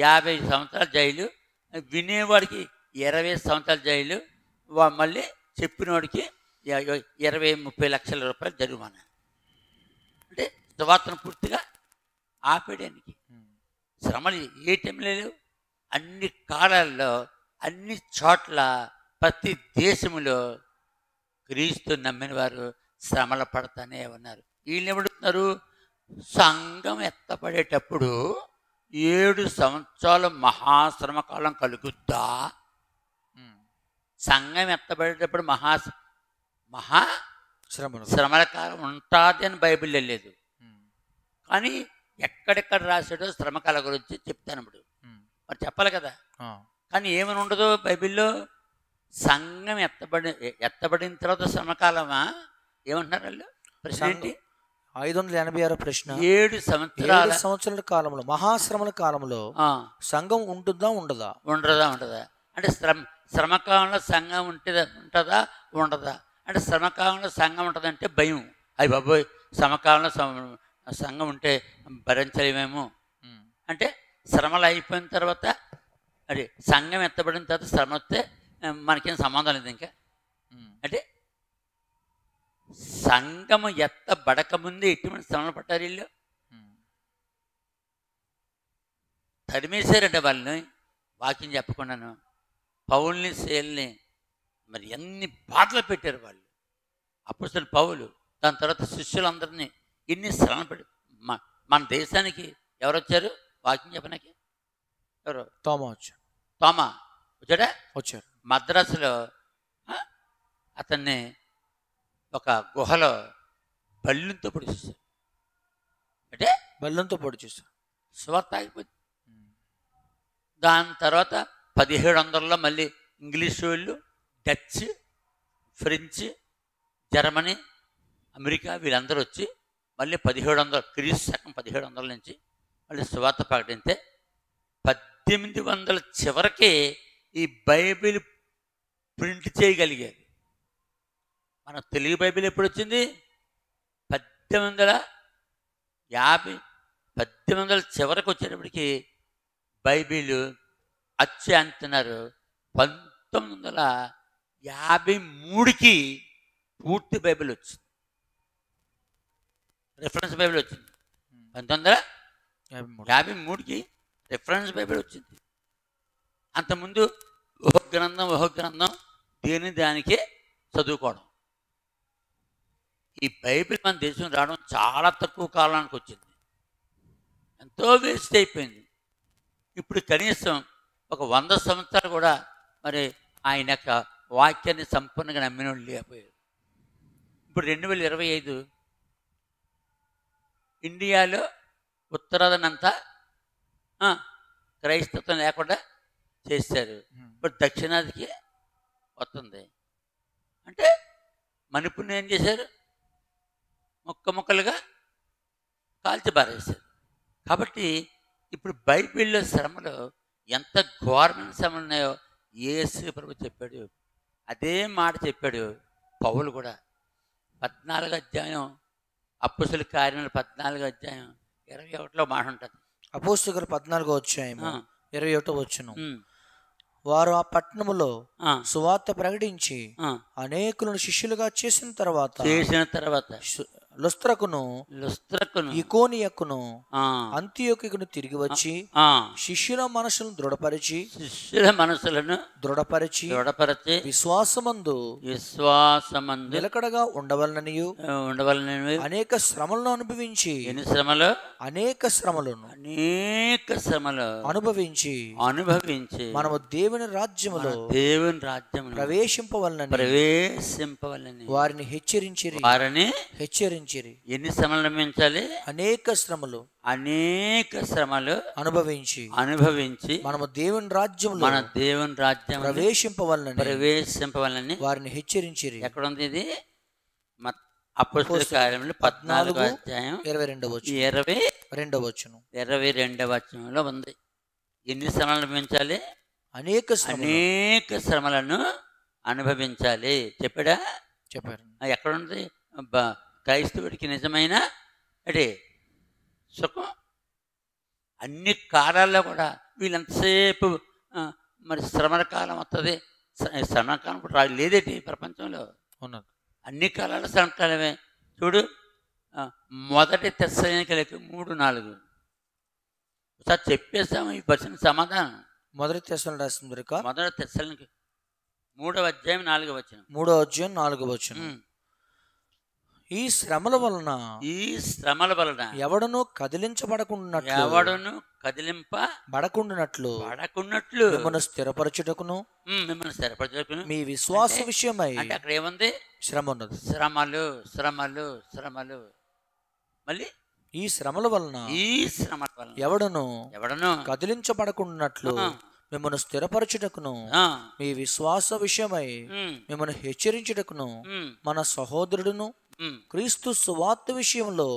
50 సంవత్సరాల జైలు, వినేవాడికి 20 సంవత్సరాల జైలు, మళ్ళీ చెప్పినవాడికి 20-30 లక్షల రూపాయలు జరిమానా. అంటే సువార్తను పూర్తిగా ఆపేయడానికి. శ్రమలు ఏ టైంలో లేవు. అన్ని కాలాల్లో అన్ని చోట్ల ప్రతి దేశంలో క్రీస్తు నమ్మిన వారు శ్రమలు పడతానే ఉన్నారు. వీళ్ళు ఏమడుతున్నారు? సంఘం ఎత్తపడేటప్పుడు 7 సంవత్సరాల మహాశ్రమ కాలం కలుగుద్దా? సంఘం ఎత్తబడేటప్పుడు శ్రమల కాలం ఉంటుంది అని బైబిల్లో లేదు. కానీ ఎక్కడెక్కడ రాశాడో శ్రమకాల గురించి చెప్తాను. ఇప్పుడు మరి చెప్పాలి కదా. కానీ ఏమని ఉండదు బైబిల్లో? సంఘం ఎత్తబడిన తర్వాత శ్రమకాలమా? ఏమంటున్నారు వాళ్ళు? ప్రశ్న ఏంటి? 586 ప్రశ్న. 7 సంవత్సరాల కాలంలో, మహాశ్రమల కాలంలో సంఘం ఉంటుందా ఉండదా? ఉండదా? అంటే శ్రమకాలంలో సంఘం ఉంటుందా ఉండదా? అంటే శ్రమకాలంలో సంఘం ఉంటుందంటే భయం. అయ్యి బాబోయ్, శ్రమకాలంలో సంఘం ఉంటే భరించలేమేమో. అంటే శ్రమలు అయిపోయిన తర్వాత, అది సంఘం ఎత్తబడిన తర్వాత శ్రమ వస్తే మనకేం సంబంధం లేదు ఇంకా. అంటే సంఘము ఎత్తబడకముందే ఎటువంటి శ్రమలు పట్టారు వీళ్ళు. తరిమేశారంటే వాళ్ళని, వాక్యం చెప్పకుండాను. పౌల్ని శీలని మరి ఎన్ని బాధలు పెట్టారు వాళ్ళు. అప్పుడు పౌలు, దాని తర్వాత శిష్యులందరినీ ఎన్ని శ్రమలు పెట్టి. మన దేశానికి ఎవరు వచ్చారు వాక్యం చెప్పడానికి? ఎవరు? తోమా వచ్చారు. మద్రాసులో అతన్ని ఒక గుహలో బళ్ళంతో పొడిచేశారు. అంటే బళ్ళంతో పొడిచేశారు. సువార్త ఆగిపోయింది. దాని తర్వాత 1700లో మళ్ళీ ఇంగ్లీష్ వాళ్ళు, డచ్, ఫ్రెంచ్, జర్మనీ, అమెరికా వీళ్ళందరూ వచ్చి మళ్ళీ 1700 క్రీస్తు శకం 1700 నుంచి మళ్ళీ సువార్త ప్రకటిస్తే 1800 చివరికి ఈ బైబిల్ ప్రింట్ చేయగలిగారు. మన తెలుగు బైబిల్ ఎప్పుడు వచ్చింది? 1850 చివరికి వచ్చేటప్పటికి బైబిల్ అచ్చు అంటున్నారు. 1953కి పూర్తి బైబిల్ వచ్చింది, రిఫరెన్స్ బైబిల్ వచ్చింది. 1953కి రిఫరెన్స్ బైబిల్ వచ్చింది. అంతకుముందు ఒక్కొక్క గ్రంథం దేని దానికే చదువుకోవడం. ఈ బైబిల్ మన దేశం రావడం చాలా తక్కువ కాలానికి వచ్చింది, ఎంతో వేస్ట్ అయిపోయింది. ఇప్పుడు కనీసం ఒక 100 సంవత్సరాలు కూడా మరి ఆయన యొక్క వాక్యాన్ని సంపూర్ణంగా నమ్మిన వాళ్ళు లేకపోయారు. ఇప్పుడు 2025 ఇండియాలో ఉత్తరాదనంతా క్రైస్తత్వం లేకుండా చేశారు. ఇప్పుడు దక్షిణాదికి వస్తుంది. అంటే మణిపూర్ని ఏం చేశారు? ముక్కలుగా కాల్చి పారేశారు. కాబట్టి ఇప్పుడు బైబిల్లో శ్రమలు ఎంత ఘోరమైన శ్రమలు ఉన్నాయో యేసు ప్రభు చెప్పాడు. అదే మాట చెప్పాడు పౌలు కూడా. 14వ అధ్యాయం అప్పొస్తలుల కార్యములు 14వ అధ్యాయం 21లో మాట ఉంటుంది. అపోస్తలుల 14వ అధ్యాయం 21వ వచనం. వారు ఆ పట్టణములో సువార్త ప్రకటించి అనేకులను శిష్యులుగా చేసిన తర్వాత లుస్త్రకును ఇకోనియకును అంతియోకికును తిరిగి వచ్చి శిష్యుల మనసులను దృఢపరిచి విశ్వాసమందు నిలకడగా ఉండవలననియు అనేక శ్రమలను అనుభవించి అనేక శ్రమలను అనుభవించి మనము దేవుని రాజ్యములో ప్రవేశింపవలనని వారిని హెచ్చరించిరి. ఎన్ని శ్రమలు అనుభవించాలి? అనేక శ్రమలు అనుభవించి మనము దేవుని రాజ్యంలో ప్రవేశింపవలనని వారిని హెచ్చరించిరి. ఎక్కడ ఉంది ఇది? అపోస్తలుల కార్యములు 14వ అధ్యాయం 22వ వచనంలో ఉంది. ఎన్ని శ్రమలు అనుభవించాలి? అనేక శ్రమలను అనుభవించాలి. చెప్పారు. ఎక్కడుంది? క్రైస్తవుడికి నిజమైన సుఖం. అన్ని కాలాల్లో కూడా వీళ్ళంతసేపు మరి శ్రమల కాలం వస్తుంది. శ్రమల కాలం కూడా లేదేటి ప్రపంచంలో ఉన్నది. అన్ని కాలాల శ్రమకాలమే. చూడు, మొదటి తెస్సలోనికీయులకు 3:4 ఒకసారి చెప్పేస్తాము ఈ ప్రశ్న సమాధానం. మొదటి తెస్సలోనికీయులకు 3వ అధ్యాయం 4వ వచనం. 3వ అధ్యాయం 4వ వచనం. ఈ శ్రమల వలన ఎవడను కదిలింపబడకుండునట్లు మిమ్మల్ని స్థిరపరచుటకును మీ విశ్వాస విషయమై. అంటే అక్కడ ఏముంది? శ్రమ ఉన్నది. శ్రమలు. మళ్ళీ ఈ శ్రమల వలన ఎవడను కదిలించబడకుండాట్లు మిమ్మల్ని స్థిరపరచుటకును మీ విశ్వాస విషయమై మిమ్మల్ని హెచ్చరించుటకును మన సహోదరుడును క్రీస్తు సువార్త విషయంలో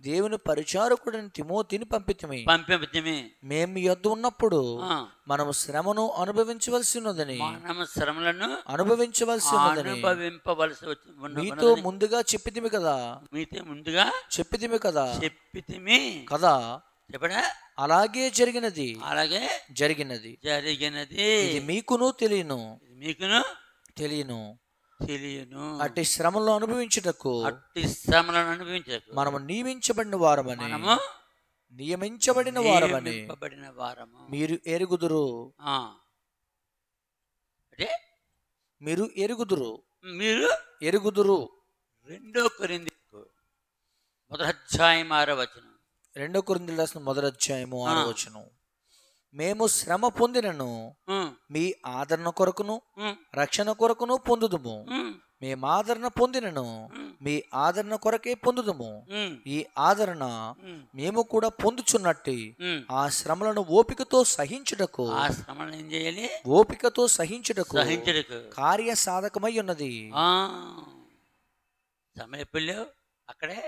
దేవుని పరిచారకుడిని తిమోతిని పంపితిమి. మేము మీ యొద్ద ఉన్నప్పుడు మనము శ్రమను అనుభవించవలసినదని మీతో ముందుగా చెప్పితిమి కదా. అలాగే జరిగినది. ఇది మీకును తెలియను. అట్టి శ్రమలను అనుభవించుటకు మనము నియమించబడిన వారమని మీరు ఎరుగుదురు. మీరు ఎరుగుదురు. 2 కొరింథీయులకు 1వ అధ్యాయం 6వ వచనం. 2 కొరింథీయులకు రాసిన 1వ అధ్యాయము 6వ వచనం. మేము శ్రమ పొందినను మీ ఆదరణ కొరకును రక్షణ కొరకును పొందుదుము. మేము ఆదరణ పొందినను మీ ఆదరణ కొరకే పొందుదుము. ఈ ఆదరణ మేము కూడా పొందుచున్నట్టు ఆ శ్రమలను ఓపికతో సహించుటకు కార్య సాధకమై ఉన్నది. సమయపుల్లో అక్కడే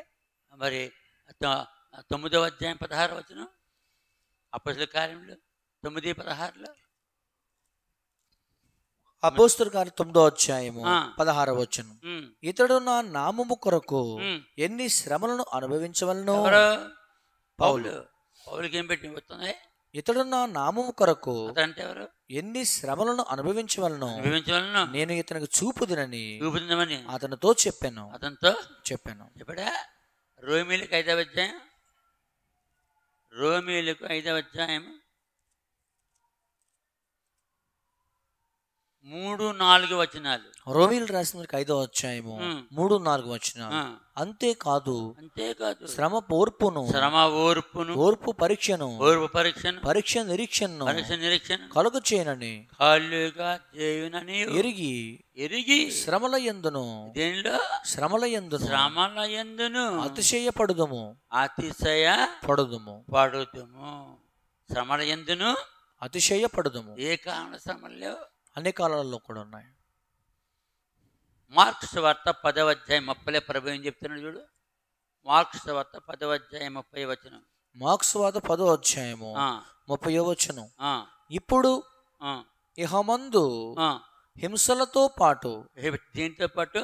మరి 9వ అధ్యాయం 16వ వచనం. అపోస్తలుల కార్యములు 9:16. అపోస్తలుల కార్యం 9వ అధ్యాయము 16వ వచనం. ఇతడు నా నామము కొరకు ఎన్ని శ్రమలను అనుభవించవలనో. పౌలుకి ఏం పెట్టి వస్తుంది? ఇతడు నా నామము కొరకు అంటే ఎవరు? ఎన్ని శ్రమలను అనుభవించవలనో నేను ఇతనికి చూపుదునని అతనితో చెప్పాను. చెప్పాడా? రోమీయులకు 5వ అధ్యాయం. రోమీయులకు 5వ అధ్యాయం 3-4 వచనాలు. రోమీలు రాసిన 5వ అధ్యాయము ఉమ్. 3-4 వచనాలు. ఆ, అంతేకాదు అంతేకాదు శ్రమ ఓర్పును, శ్రమ ఓర్పును, ఓర్పు పరీక్షను, ఓర్పు పరీక్షను, పరీక్ష నిరీక్షను పరీక్ష నిరీక్షణ కలుగు చేయనని కాళ్ళుగా దేవునని ఎరిగి ఎరిగి శ్రమల యందును, దేనిలో శ్రమల యందును శ్రమల యందును అతిశయపడుదుము అతిశయ పడుదుము, పడుదుము. శ్రమల యందును అతిశయపడుదుము. ఏ కారణ శ్రమల్లో అన్ని కాలాల్లో కూడా ఉన్నాయి. మార్క్స్ వార్త 10వ అధ్యాయం 30 ప్రభు ఏం చెప్తున్నాడు చూడు. మార్క్స్ వార్త 10వ అధ్యాయం 30 వచనం. మార్క్స్ వార్త 10వ అధ్యాయము ఆ, 30వ వచనం. ఆ, ఇప్పుడు ఆ, ఇహమందు ఆ. హింసలతో పాటు, దీంతో పాటు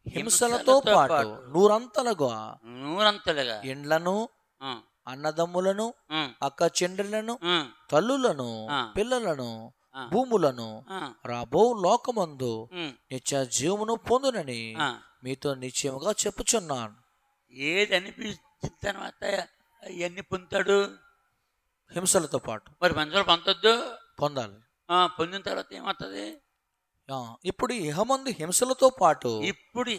హింసలతో పాటు నూరంతలుగా నూరంతలుగా ఇండ్లను, ఆ, అన్నదమ్ములను, ఆ, అక్క చెండ్రులను, ఆ, తల్లులను, ఆ. పిల్లలను, ఆ, భూములను ఆ, రాబో లోకమందు ఉమ్, నిత్య జీవమును పొందునని ఆ. మీతో నిశ్చయముగా చెప్పుచున్నాను. ఏది అనిపించిన తర్వాత ఇవన్నీ పొందుతాడు. హింసలతో పాటు మరి మనుషులు పొందొద్దు. పొందాలి. పొందిన తర్వాత ఏమవుతుంది? ఇప్పుడు ఇహమందు హింసలతో పాటు, ఇప్పుడు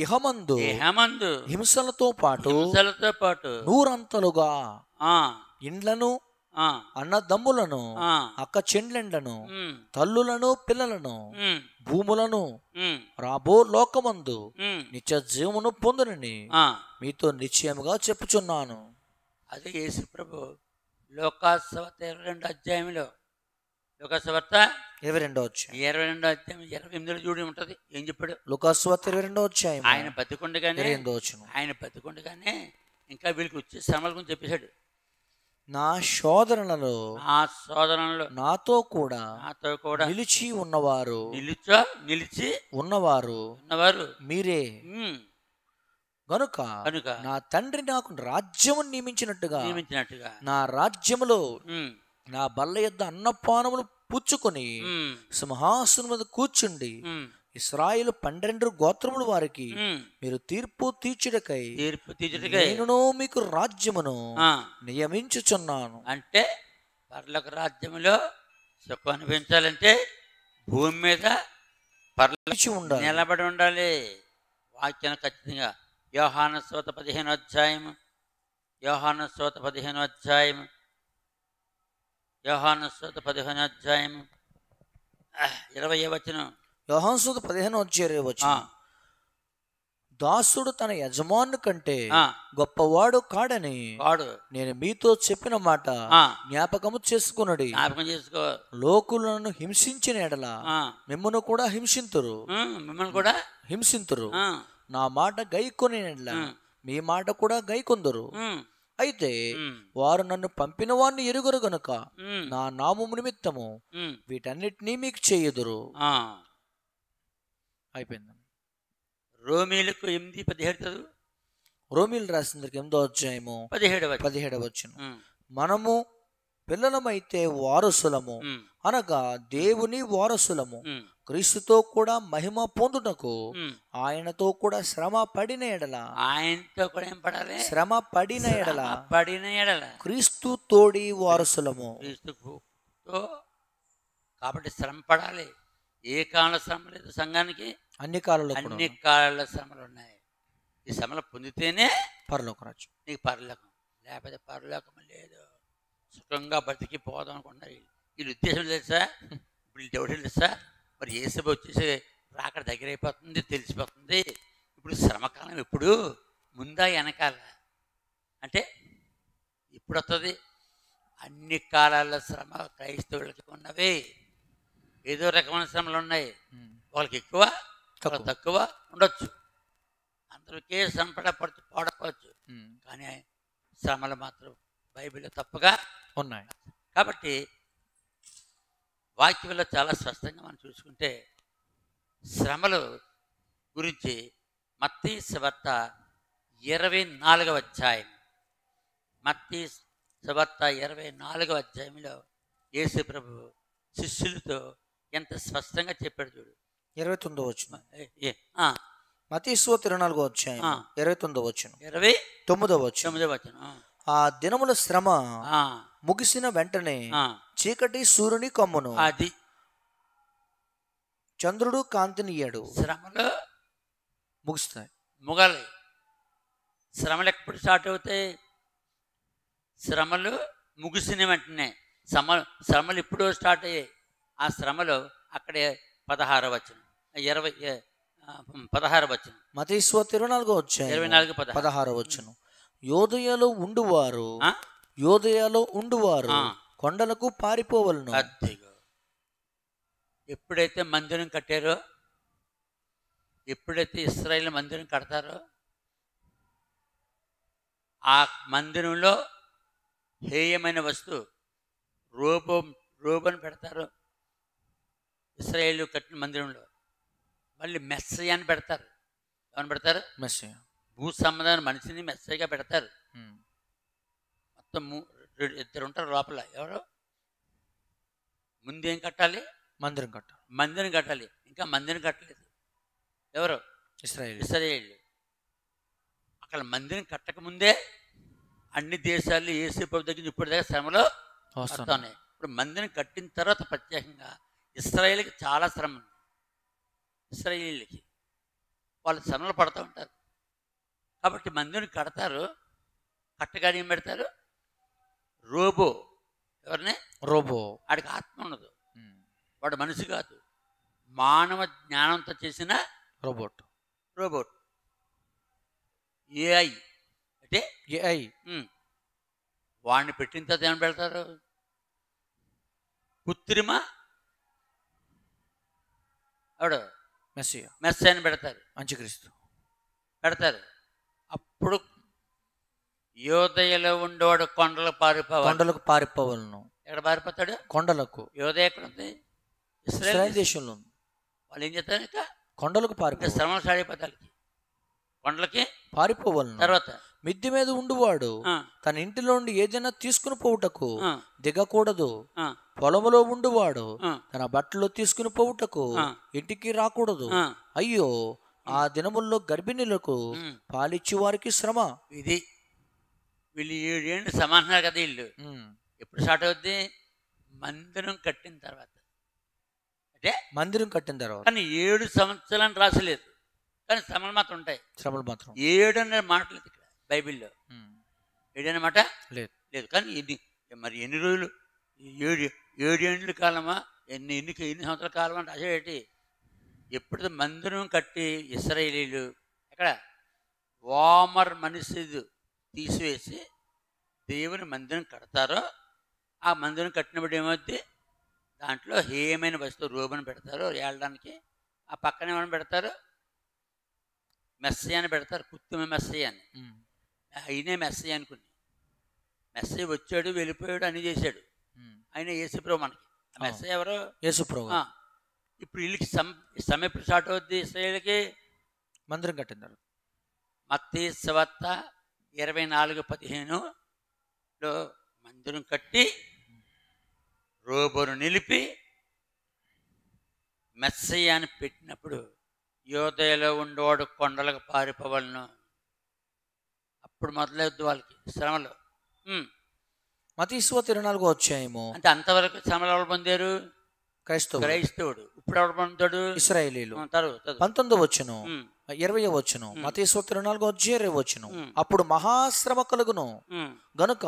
ఇహమందు హేమందు హింసలతో పాటు హింసలతో పాటు నూరంతలుగా ఆ, ఇండ్లను, ఆ, అన్నదమ్ములను, ఆ, అక్క చెండ్లను, ఉమ్, తల్లులను, పిల్లలను, ఉమ్, భూములను ఉమ్, రాబో లోకమందు ఉమ్, నిత్య జీవమును పొందునని ఆ. మీతో నిశ్చయముగా చెప్పుచున్నాను. అదే యేసు ప్రభు లోకాసువార్త 22వ అధ్యాయంలో, లోకాసువార్త 22వ అధ్యాయం 22వ అధ్యాయం 28లో చూడి ఉంటది. ఏం చెప్పాడు? లూకాసువార్త 22వ అధ్యాయం ఆయన బతికుండగానే 28వ వచనం. ఆయన బతికుండగానే ఇంకా వీళ్ళకి వచ్చే శ్రమల గురించి చెప్పేశాడు. నా శోధనలలో ఆ సోదరులలో నాతో కూడా నాతో కూడా నిలిచి ఉన్నవారు నిలిచి ఉన్నవారు ఉన్నవారు మీరే ఉమ్, గనుక కనుక నా తండ్రి నాకు రాజ్యము నియమించినట్టుగా నియమించినట్టుగా నా రాజ్యములో ఉమ్, నా బల్ల యొద్ద అన్నపానములు పుచ్చుకొని ఉమ్, సింహాసనం మీద కూర్చుండి ఉమ్, ఇశ్రాయేలు 12 గోత్రముల వారికి ఉమ్. మీరు తీర్పు తీర్చుటకై తీర్పు తీర్చుటకై నేనును మీకు రాజ్యమును ఆ, నియమించుచున్నాను. అంటే పరలోక రాజ్యములో సుఖం అనిపించాలంటే భూమి మీద నిలిచి ఉండాలి. నిలబడి ఉండాలి. వాక్యం ఖచ్చితంగా యోహాను సువార్త 15వ అధ్యాయం, యోహాను సువార్త 15వ అధ్యాయం, యోహాను సువార్త 15వ అధ్యాయం 20వ వచనం. యోహాను సువార్త 15వ అధ్యాయం వచనం. దాసుడు తన యజమాను కంటే గొప్పవాడు కాడని వాడు నేను మీతో చెప్పిన మాట జ్ఞాపకము చేసుకునడి. జ్ఞాపకం చేసుకో. లోకులను హింసించిన ఎడల మిమ్మల్ని కూడా హింసింతురు, మిమ్మల్ని కూడా హింసింతురు. నా మాట గైకొని ఎడల మీ మాట కూడా గైకొందురు. అయితే వారు నన్ను పంపిన వారిని ఎరుగురు గనుక నా నామము నిమిత్తము వీటన్నిటినీ మీకు చేయుదురు. అయిపోయింది. రోమీలకు 8:17 చదువు. రోమీలు రాసిన 8వ అధ్యాయము 17వ వచనం. మనము పిల్లలమైతే వారసులము అనగా దేవుని వారసులము, క్రీస్తుతో కూడా మహిమ పొందుటకు ఆయనతో కూడా శ్రమ పడిన ఎడల, ఆయనతో కూడా ఏం పడాలి? శ్రమ పడిన ఎడల క్రీస్తు తోడి వారసులము. క్రీస్తుతో కాబట్టి శ్రమ పడాలి. ఏ కాల శ్రమ లేదు సంఘానికి, అన్ని కాలంలో అన్ని కాలాల శ్రమలు ఉన్నాయి. ఈ శ్రమలు పొందితేనే పరలోక రాజ్యం, నీకు పరలోకం. లేకపోతే పరలోకం లేదు. సుఖంగా బతికి పోదాం అనుకున్నారు. వీళ్ళ ఉద్దేశం తెలుసా? ఇప్పుడు వీళ్ళు డౌట్ తెలుసా? మరి ఏసబు వచ్చేసి రాకడ దగ్గర అయిపోతుంది, తెలిసిపోతుంది. ఇప్పుడు శ్రమకాలం ఎప్పుడు? ముందా వెనకాల అంటే ఇప్పుడు వస్తుంది. అన్ని కాలాల శ్రమ క్రైస్తవులకి ఉన్నవి. ఏదో రకమైన శ్రమలు ఉన్నాయి. వాళ్ళకి ఎక్కువ తక్కువ ఉండొచ్చు. అందరికీ శ్రమ పడకపోవచ్చు. కానీ శ్రమలు మాత్రం బైబిల్లో తప్పగా ఉన్నాయి. కాబట్టి వాక్యంలో చాలా స్పష్టంగా మనం చూసుకుంటే శ్రమలు గురించి మత్తయి సువార్త 24వ అధ్యాయం, మత్తయి సువార్త 24వ అధ్యాయంలో యేసు ప్రభు శిష్యులతో ఎంత స్పష్టంగా చెప్పాడు చూడు. 29వ వచనం. మత్తయి సువార్త 24వ అధ్యాయం 29వ వచనం. 29వ వచనం. ఆ దినముల శ్రమ ముగిసిన వెంటనే చీకటి సూర్యుని కమ్మును. అది చంద్రుడు కాంతినియ్యడు. శ్రమలు ముగుస్తాయి. ముగాలి. శ్రమలు ఎప్పుడు స్టార్ట్ అవుతాయి? శ్రమలు ముగిసిన వెంటనే. శ్రమలు ఎప్పుడో స్టార్ట్ అయ్యాయి. ఆ శ్రమలు అక్కడే 16వ వచనం 16వ వచనం మత్తయి 24వ అధ్యాయం 16వ వచనం. యోదయలో ఉండువారు కొండలకు పారిపోవలను. అద్దిగో ఎప్పుడైతే మందిరం కట్టారో, ఎప్పుడైతే ఇశ్రాయేలు మందిరం కడతారో, ఆ మందిరంలో హేయమైన వస్తువు రోబోని పెడతారు. ఇశ్రాయేలు కట్టిన మందిరంలో మళ్ళీ మెస్సయ్య అని పెడతారు. ఏమని పెడతారు? మెస్సయ్య. భూ సంబంధమైన మనిషిని మెస్సయ్యగా పెడతారు. మొత్తం 2 ఉంటారు లోపల. ఎవరు? ముందేం కట్టాలి? మందిరం కట్టాలి. ఇంకా మందిరం కట్టలేదు. ఎవరు? ఇశ్రాయేలు. అక్కడ మందిరం కట్టకముందే అన్ని దేశాలు యేసు ప్రభు దగ్గర ఇప్పుడు దగ్గర శ్రమలో వస్తున్నాయి. ఇప్పుడు మందిరం కట్టిన తర్వాత ప్రత్యేకంగా ఇశ్రాయేలుకి చాలా శ్రమ ఉంది. ఇశ్రాయేలీలకి వాళ్ళు శ్రమలు పడుతూ ఉంటారు. కాబట్టి మందిరం కడతారు. కట్టగానే ఏం పెడతారు? రోబో. ఎవరిని? రోబో. వాడికి ఆత్మ ఉండదు, వాడు మనిషి కాదు, మానవ జ్ఞానంతో చేసిన రోబోట్. ఏఐ అంటే ఏఐ. వాడిని పెట్టిన తర్వాత ఏమని పెడతారు? కృత్రిమ ఎవడు? మెస్సయ్య అని పెడతారు. అంత్యక్రీస్తు పెడతారు. అప్పుడు యోదయలో ఉండేవాడు కొండలకు పారిపోవాలను. ఎక్కడ పారిపోతాడు? కొండలకు. యోదయ ఎక్కడ ఉంది? ఇశ్రాయేల్ దేశంలో ఉంది. వాళ్ళు ఏం చేస్తారు? ఇంకా కొండలకు పారిపోయి శ్రమలు సాడిపోతారు. కొండలకి పారిపోవాలను. తర్వాత మిద్దె మీద ఉండువాడు తన ఇంటిలో నుండి ఏదైనా తీసుకుని పోవుటకు దిగకూడదు. పొలములో ఉండువాడు తన బట్టలు తీసుకుని పోవుటకు ఇంటికి రాకూడదు. అయ్యో, ఆ దినముల్లో గర్భిణులకు పాలిచ్చి వారికి శ్రమ. ఇది వీళ్ళు 7 ఏళ్ళు సమానాలు కదా. వీళ్ళు ఎప్పుడు స్టార్ట్ అవుద్ది? మందిరం కట్టిన తర్వాత. అంటే మందిరం కట్టిన తర్వాత. కానీ 7 సంవత్సరాలు రాసలేదు, కానీ శ్రమలు మాత్రం ఉంటాయి. 7 అనే మాట లేదు ఇక్కడ బైబిల్లో. 7 అనే మాట లేదు. కానీ మరి ఎన్ని రోజులు? 7 ఏళ్ళ కాలమా? ఎన్ని సంవత్సరాల కాలం అంటే అదేంటి? ఎప్పుడు మందిరం కట్టి ఇశ్రాయేలీలు ఎక్కడ వామర్ మనిషి తీసివేసి దేవుని మందిరం కడతారో, ఆ మందిరం కట్టినప్పుడు ఏమవుద్ది? దాంట్లో హేయమైన వస్తువు రోబని పెడతారు ఏళ్ళడానికి. ఆ పక్కన ఏమైనా పెడతారు? మెస్సయ్య అని పెడతారు. కృత్రిమ మెస్సయ్య అని. అయినే మెస్సయ్య అనుకుని. మెస్సయ్య వచ్చాడు, వెళ్ళిపోయాడు, అని చేశాడు. ఆయన యేసుప్రభు మనకి. ఆ మెస్సయ్య ఎవరు? యేసుప్రభు. ఇప్పుడు వీళ్ళకి శ్రమ ఎప్పుడు స్టార్ట్ అవుద్ది? ఇశ్రాయేలుకి మందిరం కట్టినారు. మత్తయి సువార్త 24:15లో మందిరం కట్టి రోబోను నిలిపి మెస్సయ్య అని పెట్టినప్పుడు యోదయలో ఉండేవాడు కొండలకు పారిపోవాలను. అప్పుడు మొదలవుద్ది వాళ్ళకి శ్రమలు. మత్తయి 24వ అధ్యాయము. అంటే అంతవరకు శ్రమలు ఎవరు పొందారు? క్రైస్తవుడు. ఇప్పుడు ఎవరు పొందుతాడు? ఇశ్రాయేలీలు. 19వ వచనం 20వ వచనం. మత్తయి 24వ అధ్యాయం 20వ వచనం. అప్పుడు మహాశ్రమ కలుగును గనుక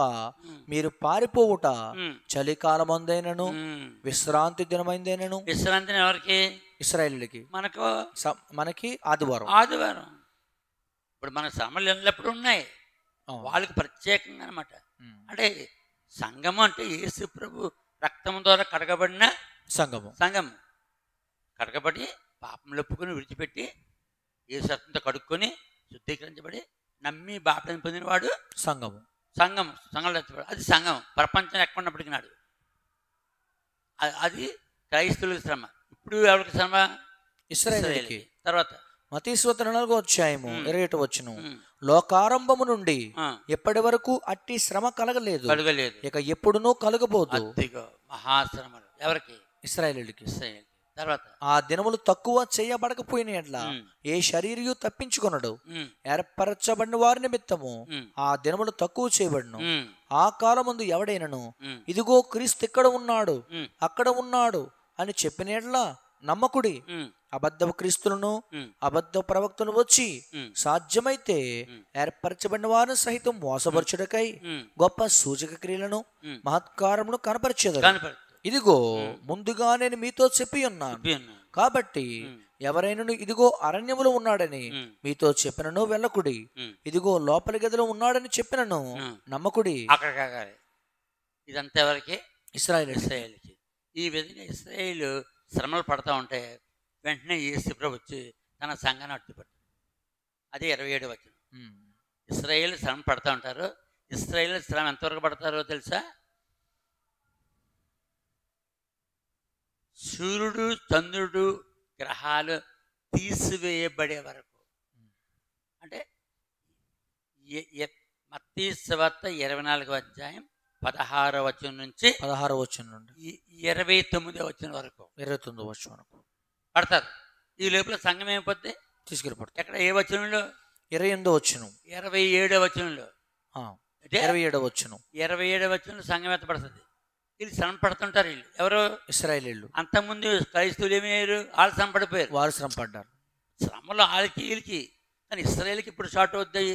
మీరు పారిపోవుట చలికాలమందైనను విశ్రాంతి దినమైందైనను. విశ్రాంతి ఎవరికి? ఇశ్రాయేలీలకి. మనకి ఆదివారం. ఇప్పుడు మన శ్రమలు ఎల్లప్పుడు ఉన్నాయి. వాళ్ళకి ప్రత్యేకంగా అనమాట. అంటే సంఘము అంటే యేసు ప్రభు రక్తం ద్వారా కడగబడిన సంఘము. కడగబడి పాపములు ఒప్పుకొని విడిచిపెట్టి యేసు రక్తంతో కడుక్కొని శుద్ధీకరించబడి నమ్మి బాప్తిసం పొందినవాడు సంఘంలో. అది సంఘం ప్రపంచం ఎక్కడ ఉన్నప్పటికీ నాడు. అది క్రైస్తవులకు శ్రమ. ఇప్పుడు ఎవరికి శ్రమ? ఇశ్రాయేలుకి. తర్వాత మత్తయి 24వ అధ్యాయము 21వ వచనం. లోకారంభము నుండి ఎప్పటి వరకు అట్టి శ్రమ కలగలేదు, ఇక ఎప్పుడునూ కలగబోదు. మహాశ్రమలు ఎవరికి? ఇశ్రాయేలుకి. తర్వాత ఆ దినములు తక్కువ చేయబడకపోయిన ఎట్లా ఏ శరీరయు తప్పించుకొనడు. ఏర్పరచబడిన వారి నిమిత్తము ఆ దినములు తక్కువ చేయబడును. ఆ కాలమందు ఎవడైనను ఇదిగో క్రీస్తు ఇక్కడ ఉన్నాడు, అక్కడ ఉన్నాడు అని చెప్పిన ఎట్లా నమ్మకుడి. ఉమ్, అబద్ధ క్రీస్తులను ఉమ్, అబద్ధ ప్రవక్తను వచ్చి ఉమ్, సాధ్యమైతే ఉమ్. ఏర్పరచబడిన వారిని సహితం మోసపరచుటకై ఉమ్, గొప్ప సూచక క్రియలను ఉమ్. మహత్కారమును కనపరిచెదరు. కనపడుతుంది. ఇదిగో ముందుగా నేను మీతో చెప్పి ఉన్నాను. చెప్పి ఉన్నాను. కాబట్టి ఉమ్, ఎవరైనా ఇదిగో అరణ్యములో ఉన్నాడని ఉమ్, మీతో చెప్పినను వెళ్ళకుడి. ఉమ్, ఇదిగో లోపలి గదిలో ఉన్నాడని చెప్పినను ఉమ్. నమ్మకుడి. అక్కడికి ఆగాలి. ఇదంతా ఎవరికి? ఇశ్రాయేలు. ఇశ్రాయేలుకి. ఈ విధంగా ఇశ్రాయేలు శ్రమలు పడతా ఉంటే వెంటనే యేసు ప్రభు వచ్చి తన సంఘాన్ని అడ్డుపట్టాడు. అదే 27 వచనం. ఇశ్రాయేలు శ్రమ పడతా ఉంటారు. ఇశ్రాయేలు శ్రమ ఎంతవరకు పడతారో తెలుసా? సూర్యుడు చంద్రుడు గ్రహాలు తీసివేయబడే వరకు. అంటే మత్తయి సువార్త 24వ అధ్యాయం 16వ వచనం నుంచి 16వ వచనం నుండి 29వ వచనం వరకు 29వ వచనం వరకు పడతారు. ఈ లోపల సంఘం ఏమైపోద్ది? తీసుకెళ్ళిపోతారు. ఎక్కడ? ఏ వచనంలో? 28వ వచనం, 27వ వచనంలో. 27వ వచనం, 27వ వచనంలో సంఘం ఎత్తపడుతుంది. వీళ్ళు శ్రమ పడుతుంటారు. వీళ్ళు ఎవరు? ఇశ్రాయేలీయులు. అంతకుముందు క్రైస్తవులు ఏమయ్యారు? వాళ్ళు శ్రమ పడిపోయారు. వారు శ్రమ పడ్డారు. శ్రమలు వాళ్ళకి వీళ్ళకి. కానీ ఇశ్రాయేలుకి ఇప్పుడు షార్ట్ అవుతాయి.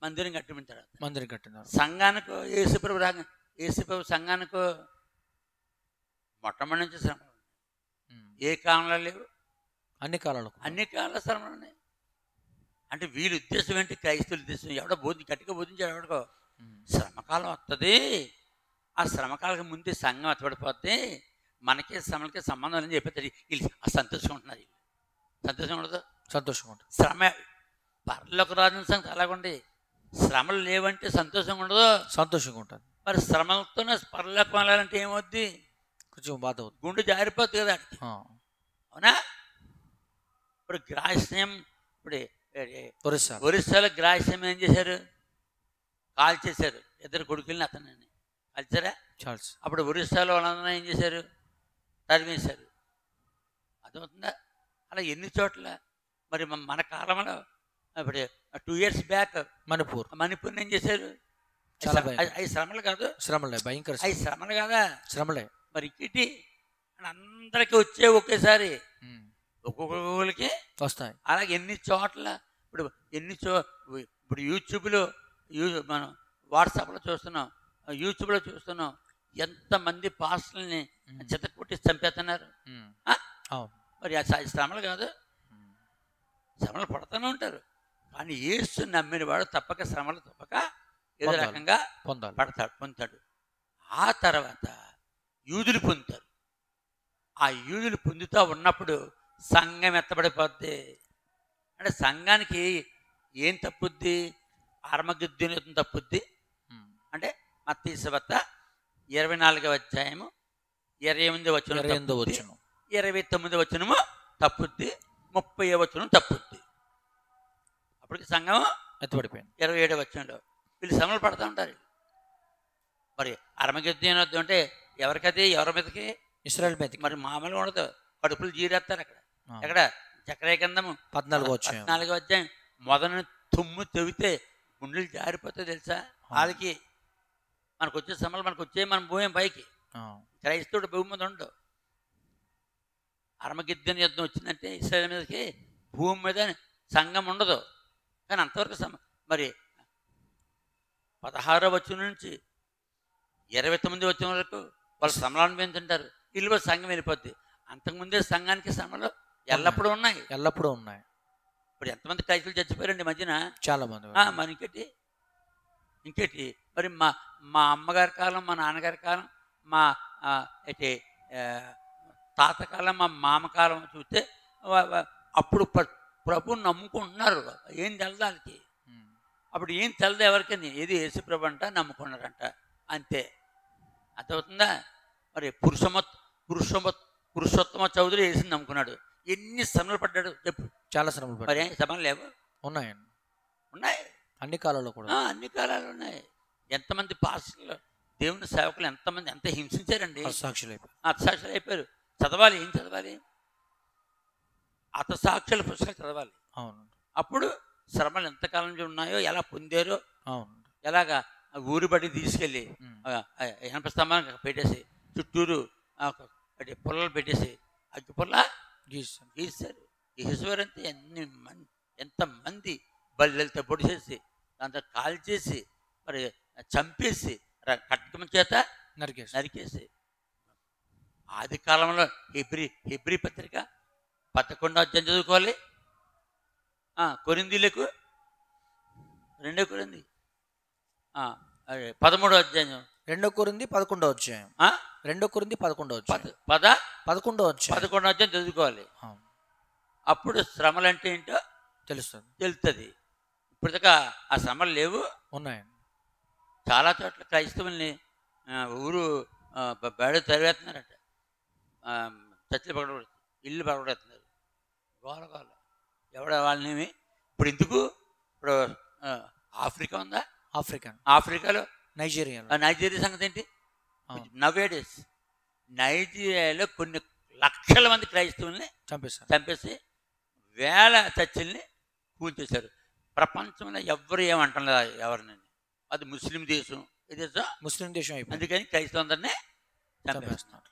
మందిరం కట్టుకుంటారు. మందిరం కట్టినారు. సంఘానికి యేసుప్రభు సంఘానికి మొట్టమొదటి నుంచి శ్రమలు ఏ కాలంలో లేవు? అన్ని కాలాలకు, అన్ని కాలాల శ్రమలు ఉన్నాయి. అంటే వీళ్ళ ఉద్దేశం ఏంటి? క్రైస్తవుల ఉద్దేశం ఎవడో గట్టిగా బోధించాడు. ఎవడికో శ్రమకాలం వస్తుంది. ఆ శ్రమకాలకు ముందే సంఘం ఎత్తబడిపోతే మనకే శ్రమలకి సంబంధం లేని చెప్పేది. వీళ్ళు సంతోషంగా ఉంటున్నారు. సంతోషం ఉండదు? సంతోషంగా ఉంటుంది. శ్రమ పరలోక రాజ్యం సంగతి అలాగుండి. శ్రమలు లేవంటే సంతోషంగా ఉండదు? సంతోషంగా ఉంటుంది. మరి శ్రమలతోనే పరలోకం వెళ్ళాలంటే ఏమవుద్ది? కొంచెం బాధ అవుతుంది, గుండె జారిపోతుంది కదా. అవునా? ఇప్పుడు గ్రాహ్యం, ఇప్పుడు ఒరిస్సాలో గ్రాహ్యం ఏం చేశారు? కాల్ చేశారు. ఇద్దరు కొడుకుల్ని అతన్ని కాల్చారా? అప్పుడు ఒరిస్సాలో వాళ్ళందరూ ఏం చేశారు? తరిమేశారు. అర్థమవుతుందా? అలా ఎన్ని చోట్ల. మరి మన కాలంలో ఇప్పుడు 2 years బ్యాక్ మణిపూర్ ఏం చేశారు? అవి శ్రమలు కాదు? శ్రమలే, భయంకర. అవి శ్రమలు కాదా? శ్రమలే. మరి ఇంకటి అందరికీ వచ్చే ఒకేసారి ఒక్కొక్కరికి వస్తాయి. అలాగే ఎన్ని చోట్ల ఇప్పుడు ఇప్పుడు యూట్యూబ్లో మనం వాట్సాప్లో చూస్తున్నాం, యూట్యూబ్లో చూస్తున్నాం. ఎంతమంది పాస్టర్ని చెత్తకొట్టి చంపేస్తున్నారు. మరి శ్రమలు కాదు? శ్రమలు పడుతూనే ఉంటారు. కానీ యేసు నమ్మిన వాడు తప్పక శ్రమలు తప్పక ఏదో రకంగా పొందుతాడు. ఆ తర్వాత యూదులు పొందుతారు. ఆ యూదులు పొందుతూ ఉన్నప్పుడు సంఘం ఎత్తబడిపోద్ది. అంటే సంఘానికి ఏం తప్పుద్ది? ఆర్మగద్యుని తప్పుద్ది. అంటే మత్తయి సువార్త 24వ అధ్యాయము 28వ వచనం, 29వ వచనము తప్పుద్ది, 30వ వచనం తప్పుద్ది. అప్పటికి సంఘం ఎత్తబడిపోయింది. 27వ వచనంలో వీళ్ళు శ్రమలు పడుతూ ఉంటారు. మరి అర్మగద్యుని వద్ద అంటే ఎవరికది? ఎవరి మీదకి? ఇశ్రాయేలు మీదకి. మరి మామూలుగా ఉండదు. కడుపులు జీరేస్తారు అక్కడ. ఎక్కడ? జకర్యా గ్రంథము 14వ అధ్యాయం మొదలు తుమ్ము తెవితే గుండెలు జారిపోతాయి తెలుసా? వాళ్ళకి మనకు వచ్చే శ్రమలు మనకు వచ్చే మనం భూమి పైకి. క్రైస్తవుడు భూమి మీద ఉండవు. అర్మగద్యుని యుద్ధం వచ్చిందంటే ఇశ్రాయేలు మీదకి భూమి మీద సంఘం ఉండదు. కానీ అంతవరకు మరి 16వ వచనం నుంచి 29వ వచనం వరకు వాళ్ళు శ్రమలు అనుభవించుంటారు. వీళ్ళు సంఘం వెళ్ళిపోద్ది. అంతకుముందే సంఘానికి శ్రమలు ఎల్లప్పుడూ ఉన్నాయి. ఇప్పుడు ఎంతమంది క్రైస్తవులు చచ్చిపోయారండి మధ్యన? చాలా మంది. మరి ఇంకేటి మరి మా అమ్మగారి కాలం, మా నాన్నగారి కాలం, మా తాతకాలం, మా మామకాలం చూస్తే అప్పుడు ప్రభు నమ్ముకుంటున్నారు. ఏం తెలదు వాళ్ళకి. అప్పుడు ఏం తెలదు ఎవరికని. ఏది యేసు ప్రభు అంట నమ్ముకున్నారంట, అంతే. అర్థమవుతుందా? మరి పురుషోత్తమ చౌదరి యేసుని నమ్ముకున్నాడు. ఎన్ని శ్రమలు పడ్డాడు చెప్పు? చాలా శ్రమలు పడ్డాడు. మరి శ్రమలు లేవు? ఉన్నాయండి, ఉన్నాయి. అన్ని కాలాల్లో కూడా, అన్ని కాలాలు ఉన్నాయి. ఎంతమంది పాస్టర్లు, దేవుని సేవకులు ఎంతమంది ఎంత హింసించారండి. హతసాక్షులు అయిపోయారు. చదవాలి. ఏం చదవాలి? హతసాక్షుల పుస్తకాలు చదవాలి. అవును. అప్పుడు శ్రమలు ఎంతకాలం నుంచి ఉన్నాయో, ఎలా పొందారో, అవును, ఎలాగా ఊరి బట్టి తీసుకెళ్ళి ఇనప స్తంభానికి పెట్టేసి చుట్టూరు పుల్లలు పెట్టేసి అగ్గిపుల్ల గీస్తారు. గీశారు. గీసేవారంటే ఎంతమంది బల్లెలతో పొడి చేసి దాంతో కాల్చేసి మరి చంపేసి ఖడ్గం చేత నరికేసి. ఆది కాలంలో హెబ్రీ పత్రిక 11వ అధ్యాయం చదువుకోవాలి. కొరింథీయులకు 2 కొరింథీ 13వ అధ్యాయం 2 కొరింథీ 11వ అధ్యాయం 2 కొరింథీ 11వ అధ్యాయం 11వ అధ్యాయం చదువుకోవాలి. అప్పుడు శ్రమలు అంటే ఏంటో తెలుస్తుంది. ఇప్పటిదాకా ఆ శ్రమలు లేవు, ఉన్నాయండి. చాలా చోట్ల క్రైస్తవుల్ని ఊరు బయట తరివేస్తున్నారట, చర్చలు పగలగొడుతున్నారు, ఇల్లు పగలగొడుతున్నారు, గోల. ఎవడ వాళ్ళనేమి ఇప్పుడు ఎందుకు? ఇప్పుడు ఆఫ్రికా ఉందా? ఆఫ్రికాలో నైజీరియా సంగతి ఏంటి? నవేడేస్ నైజీరియాలో కొన్ని లక్షల మంది క్రైస్తవుల్ని చంపేసి వేల చర్చిల్ని కూల్చేశారు. ప్రపంచంలో ఎవరు ఏమంటలేదు ఎవరిని. అది ముస్లిం దేశం, ముస్లిం దేశం. అందుకని క్రైస్తవులందరినీ చంపేస్తున్నారు.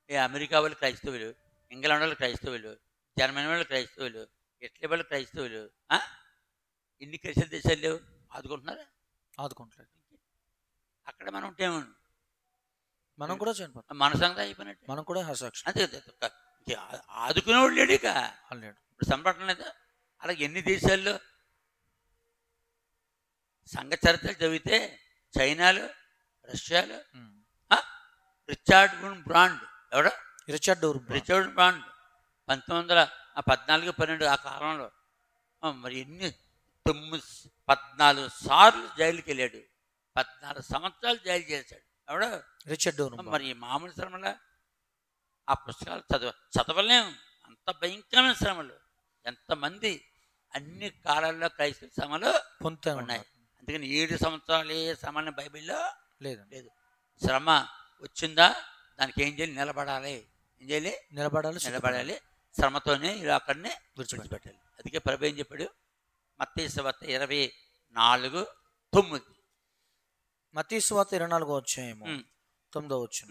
అమెరికా వాళ్ళు క్రైస్తవులు, ఇంగ్లాండ్ వాళ్ళు క్రైస్తవులు, జర్మనీ వాళ్ళు క్రైస్తవులు, ఇటలీ వాళ్ళు క్రైస్తవులు. ఇన్ని క్రైస్తవ దేశాలు లేవు, ఆదుకుంటున్నారు. అక్కడ మనం ఉంటే మనం కూడా చనిపోతాం. మన సంగతి అయిపోయినట్టు, మనం కూడా హసాక్షి. అంతే. ఆదుకునేవాడు లేడు, ఇక ఇప్పుడు సంపటం లేదు. అలాగే ఎన్ని దేశాల్లో సంఘ చరిత్రలు చదివితే చైనాలో, రష్యాలో రిచర్డ్ బ్రాండ్, ఎవడో రిచర్డ్ బ్రాండ్ 1914-12 ఆ కాలంలో మరి ఎన్ని 14 సార్లు జైలుకి వెళ్ళాడు. 14 సంవత్సరాలు జైలు చేశాడు. ఎవడో రిచర్డ్. మరి మామూలు శ్రమల ఆ పుస్తకాలు చదవలేము, అంత భయంకరమైన శ్రమలు. ఎంతమంది అన్ని కాలాల్లో క్రైస్తవ శ్రమలు ఉన్నాయి. అందుకని 7 సంవత్సరాలు ఏ శ్రమని బైబిల్లో లేదు. శ్రమ వచ్చిందా దానికి ఏం చేయాలి? నిలబడాలి. శ్రమతోనే ఇలా అక్కడనే విడిచిపెట్టాలి. అందుకే ప్రభు ఏం చెప్పాడు? మత్తయి సువార్త 24:9. మత్తయి సువార్త 24వ అధ్యాయం 9వ వచనం.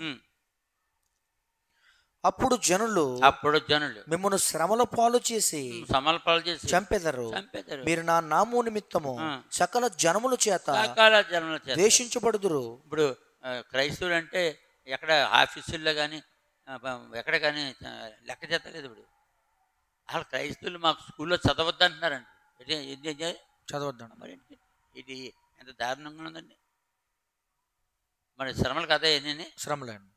అప్పుడు జనులు మిమ్మల్ని శ్రమల పాలు చేసి చంపెదరు. మీరు నా నామము నిమిత్తము సకల జనముల చేత ద్వేషించబడుదురు. ఇప్పుడు క్రైస్తవులు అంటే ఎక్కడ ఆఫీసుల్లో కానీ ఎక్కడ కానీ లెక్క చేస్తలేదు. ఇప్పుడు అసలు క్రైస్తవులు మాకు స్కూల్లో చదవద్దు అంటున్నారండి. చదవద్దు మరి ఇది ఎంత దారుణంగా ఉందండి. మరి శ్రమలు కదా ఎన్ని శ్రమలండి,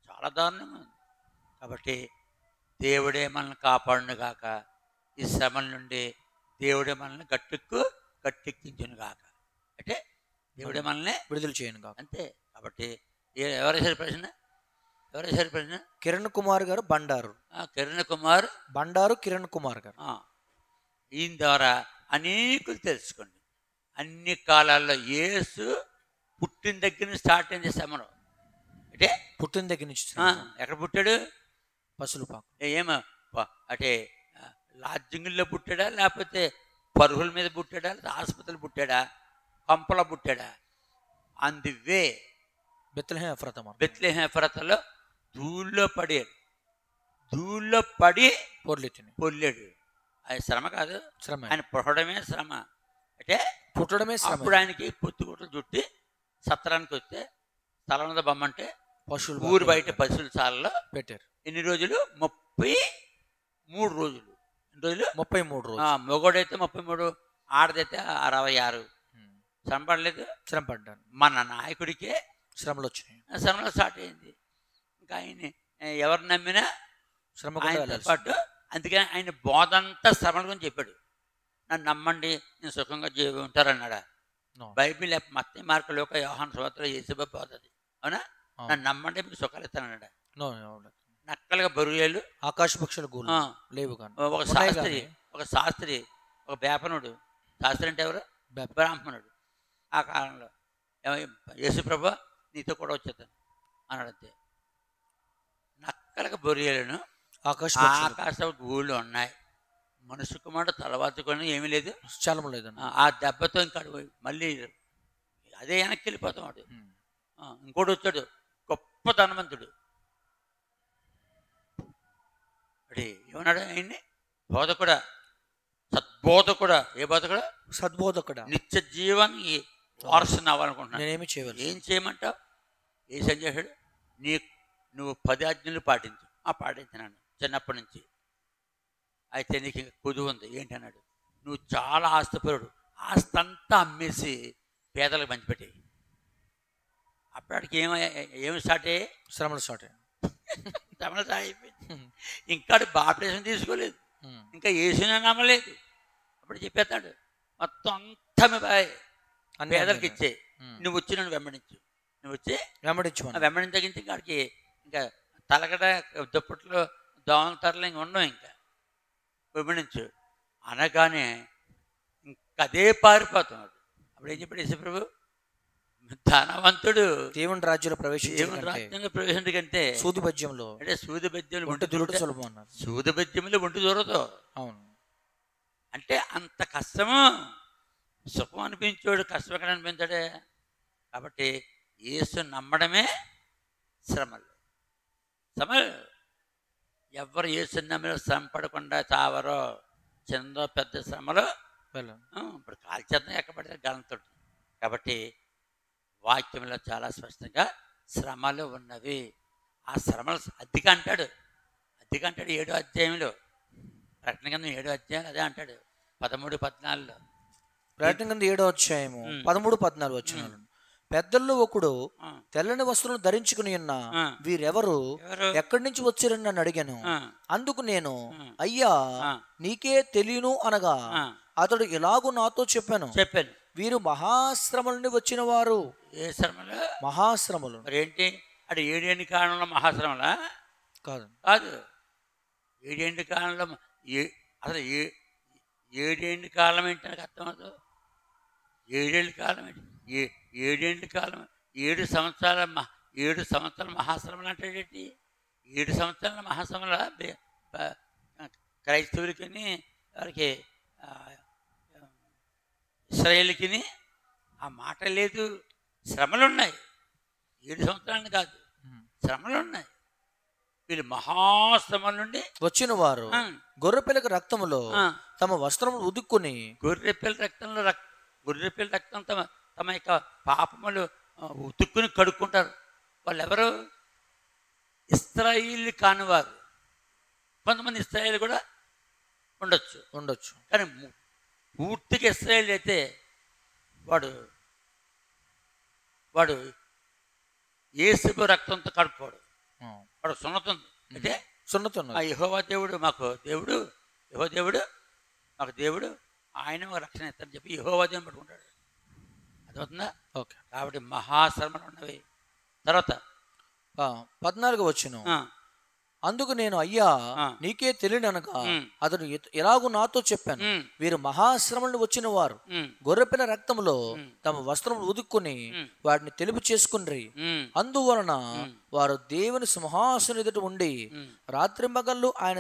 చాలా దారుణంగా ఉంది. కాబట్టి దేవుడే మనల్ని కాపాడును గాక, ఈ శ్రమల నుండి దేవుడే మనల్ని గట్టెక్కించును గాక, అంటే దేవుడే మనల్ని విడుదల చేయను గాక. అంతే. కాబట్టి ఎవరేసారి ప్రశ్న? కిరణ్ కుమార్ గారు బండారు. కిరణ్ కుమార్ గారు. ఈయన ద్వారా అనేకులు తెలుసుకోండి. అన్ని కాలాల్లో యేసు పుట్టిన దగ్గర నుంచి స్టార్ట్ అయింది శ్రమను. అంటే పుట్టిన దగ్గర నుంచి ఎక్కడ పుట్టాడు? పసులుపాకు. ఏమో అంటే లాడ్జింగుల్లో పుట్టాడా, లేకపోతే పరుగుల మీద పుట్టాడా, ఆసుపత్రులు పుట్టాడా, కంపలో పుట్టాడా? ఆన్ ది వే బెత్లెహేం ఎఫ్రాతాలో ధూళ్ళో పడి పొర్లాడు. అది శ్రమ కాదు, ఆయన పుట్టడమే శ్రమ. అంటే అప్పుడు ఆయనకి పొత్తుగుట్టలు చుట్టి సత్రానికి వస్తే స్థలం బొమ్మంటే ఊరు బయట పశువుల సాలలో పెట్టారు. ఎన్ని రోజులు? 33 రోజులు. 33 రోజులు. మగోడైతే 33, ఆడదైతే 66. శ్రమపడలేదు. మన నాయకుడికే శ్రమలు వచ్చినాయి. శ్రమలో స్టార్ట్ అయింది. ఇంకా ఆయన ఎవరు నమ్మినా శ్రమ పాటు. అందుకని ఆయన బోధంతా శ్రమల గురించి చెప్పాడు. నన్ను నమ్మండి, నేను సుఖంగా ఉంటారన్నాడా? బైబిల్ మత్తయి, మార్కు, లూకా, యోహాను సువార్తలో యేసుబాబు బోధది. అవునా? నన్ను నమ్మండి మీకు సుఖాలు ఇస్తానన్నాడా? నక్కలుగా బరువులు, ఆకాశ పక్షులు లేవు. ఒక శాస్త్రి, ఒక బేపనుడు. శాస్త్రి అంటే ఎవరు? బ్రాహ్మణుడు. ఆ కాలంలో యేసు ప్రభు నీతో కూడా వచ్చేస్తాను అన్నాడు. అంతే. నక్కలకు బొరియలను ఆకాశ గూళ్ళు ఉన్నాయి. మనుషు కుమారుడు తలవాచుకొని ఏమీ లేదు, చలము లేదు. ఆ దెబ్బతో ఇంకా మళ్ళీ అదే వెనక్కి వెళ్ళిపోతాం. వాడు ఇంకోటి వచ్చాడు, గొప్ప ధనవంతుడు. మరి ఏమన్నాడు ఆయన్ని? బోధకుడా, సద్బోధకుడా. ఏ బోధకుడా? సద్బోధకుడా, నిత్య జీవానికి వారసుని అవ్వాలనుకుంటున్నాను. నేనేమి చేయవచ్చు? ఏం చేయమంటావు? ఏ సంజేశాడు? నువ్వు 10 ఆజ్ఞలు పాటించు. పాటించినాను చిన్నప్పటి నుంచి. అయితే నీకు ఇంకా కుదువు ఉంది. ఏంటన్నాడు? నువ్వు చాలా ఆస్తిపరుడు, ఆస్తి అంతా అమ్మేసి పేదలకు పంచిపెట్టి. అప్పటికి ఏమి స్టార్ట్ అయ్యాయి? శ్రమలు స్టార్ట్ అయ్యాయి. శ్రమలు స్టార్ట్ అయిపోయింది. ఇంకా బాప్టిజం తీసుకోలేదు, ఇంకా యేసుని నమ్మలేదు. అప్పుడు చెప్పేస్తాడు, మొత్తం అంతా మీ బాయ్ పేదలకు ఇచ్చే, నువ్వు వచ్చి నన్ను వెంబడించు. నువ్వు వచ్చి వెంబడించగించి ఇంకాడికి ఇంకా తలగడ దుప్పట్లో దోమల తరలు ఇంక ఉండవు. ఇంకా వెంబడించు అనగానే ఇంకా అదే పారిపోతున్నాడు. అప్పుడు ఏం చెప్పాడు యేసుప్రభు? ధనవంతుడు దేవుని రాజ్యంలో ప్రవేశించే కంటే సూది బద్యంలో అంటే సూది బద్యములు ఒంటి దూరడం సులభం అన్నారు. సూది బద్యములు ఒంటి దూరదు. అవును. అంటే అంత కష్టము. సుఖం అనిపించాడు, కష్టం ఎక్కడ అనిపించాడే? కాబట్టి యేసు నమ్మడమే శ్రమలు. ఎవరు యేసు నమ్మిన శ్రమ పడకుండా చావరో. చిన్నదో పెద్ద శ్రమలు ఇప్పుడు కాల్చేద్దాం ఎక్కబడితే గలంతో. కాబట్టి వాక్యంలో చాలా స్పష్టంగా శ్రమలు ఉన్నవి. ఆ శ్రమలు అద్దెగా అంటాడు. 7వ అధ్యాయంలో, ప్రకటన కింద 7వ అధ్యాయం అదే అంటాడు. 13, 14. ప్రకటన కింద 7వ అధ్యాయము 13, 14 వచనాలు. పెద్దల్లో ఒకడు తెల్లని వస్త్రాలను ధరించుకుని ఉన్న వీరెవరు, ఎక్కడి నుంచి వచ్చారని నన్ను అడిగాను. అందుకు నేను, అయ్యా నీకే తెలియను అనగా అతడు ఇలాగూ నాతో చెప్పాను, వీరు మహాశ్రమల నుండి వచ్చిన వారు. ఏ శ్రమలు? మహాశ్రమలు. ఏంటి? అంటే 7 కాలంలో మహాశ్రమలా? కాదు. 7 కాలంలో అసలు 7 కాలం ఏంటి నాకు అర్థమవుతుంది. 7 కాలం ఏంటి? 7 కాలం, 7 సంవత్సరాల 7 సంవత్సరాల మహాశ్రమలు అంటే ఏంటి? 7 సంవత్సరాల మహాశ్రమల క్రైస్తవులకి, వారికి ఇశ్రాయేలుకి ఆ మాట లేదు. శ్రమలు ఉన్నాయి. 7 సంవత్సరాలని కాదు, శ్రమలు ఉన్నాయి. వీళ్ళు మహాశ్రమల నుండి వచ్చిన వారు గొర్రెపిల్లక రక్తములో తమ వస్త్రములు ఉదుక్కుని, గొర్రెపిల్ల రక్తం తమ యొక్క పాపములు ఉతుక్కుని కడుక్కుంటారు. వాళ్ళు ఎవరు? ఇశ్రాయేలు కానివారు. కొంతమంది ఇశ్రాయేలు కూడా ఉండొచ్చు. కానీ పూర్తిగా ఇశ్రాయేలు అయితే వాడు యేసు రక్తంతో కడుక్కోడు. వాడు సున్నతుంది. అంటే సున్నతున్న యెహోవా దేవుడు మాకు దేవుడు, యెహోవా దేవుడు మాకు దేవుడు, ఆయన రక్షణ ఇస్తారని చెప్పి యెహోవా దేవుని పట్టుకుంటాడు. అర్థమవుతుందా? ఓకే. కాబట్టి మహాశ్రమలు ఉన్నవి. తర్వాత 14 వచనం. అందుకు నేను, అయ్యా నీకే తెలియని అనగా అతడు ఎలాగూ నాతో చెప్పాను, వీరు మహాశ్రమలు వచ్చిన వారు గొర్రెపిల్ల రక్తములో తమ వస్త్రములు ఉదుక్కుని వాటిని తెలుపు చేసుకుని, అందువలన వారు దేవుని సింహాసనం ఎదుట ఉండి రాత్రింబగళ్ళు ఆయన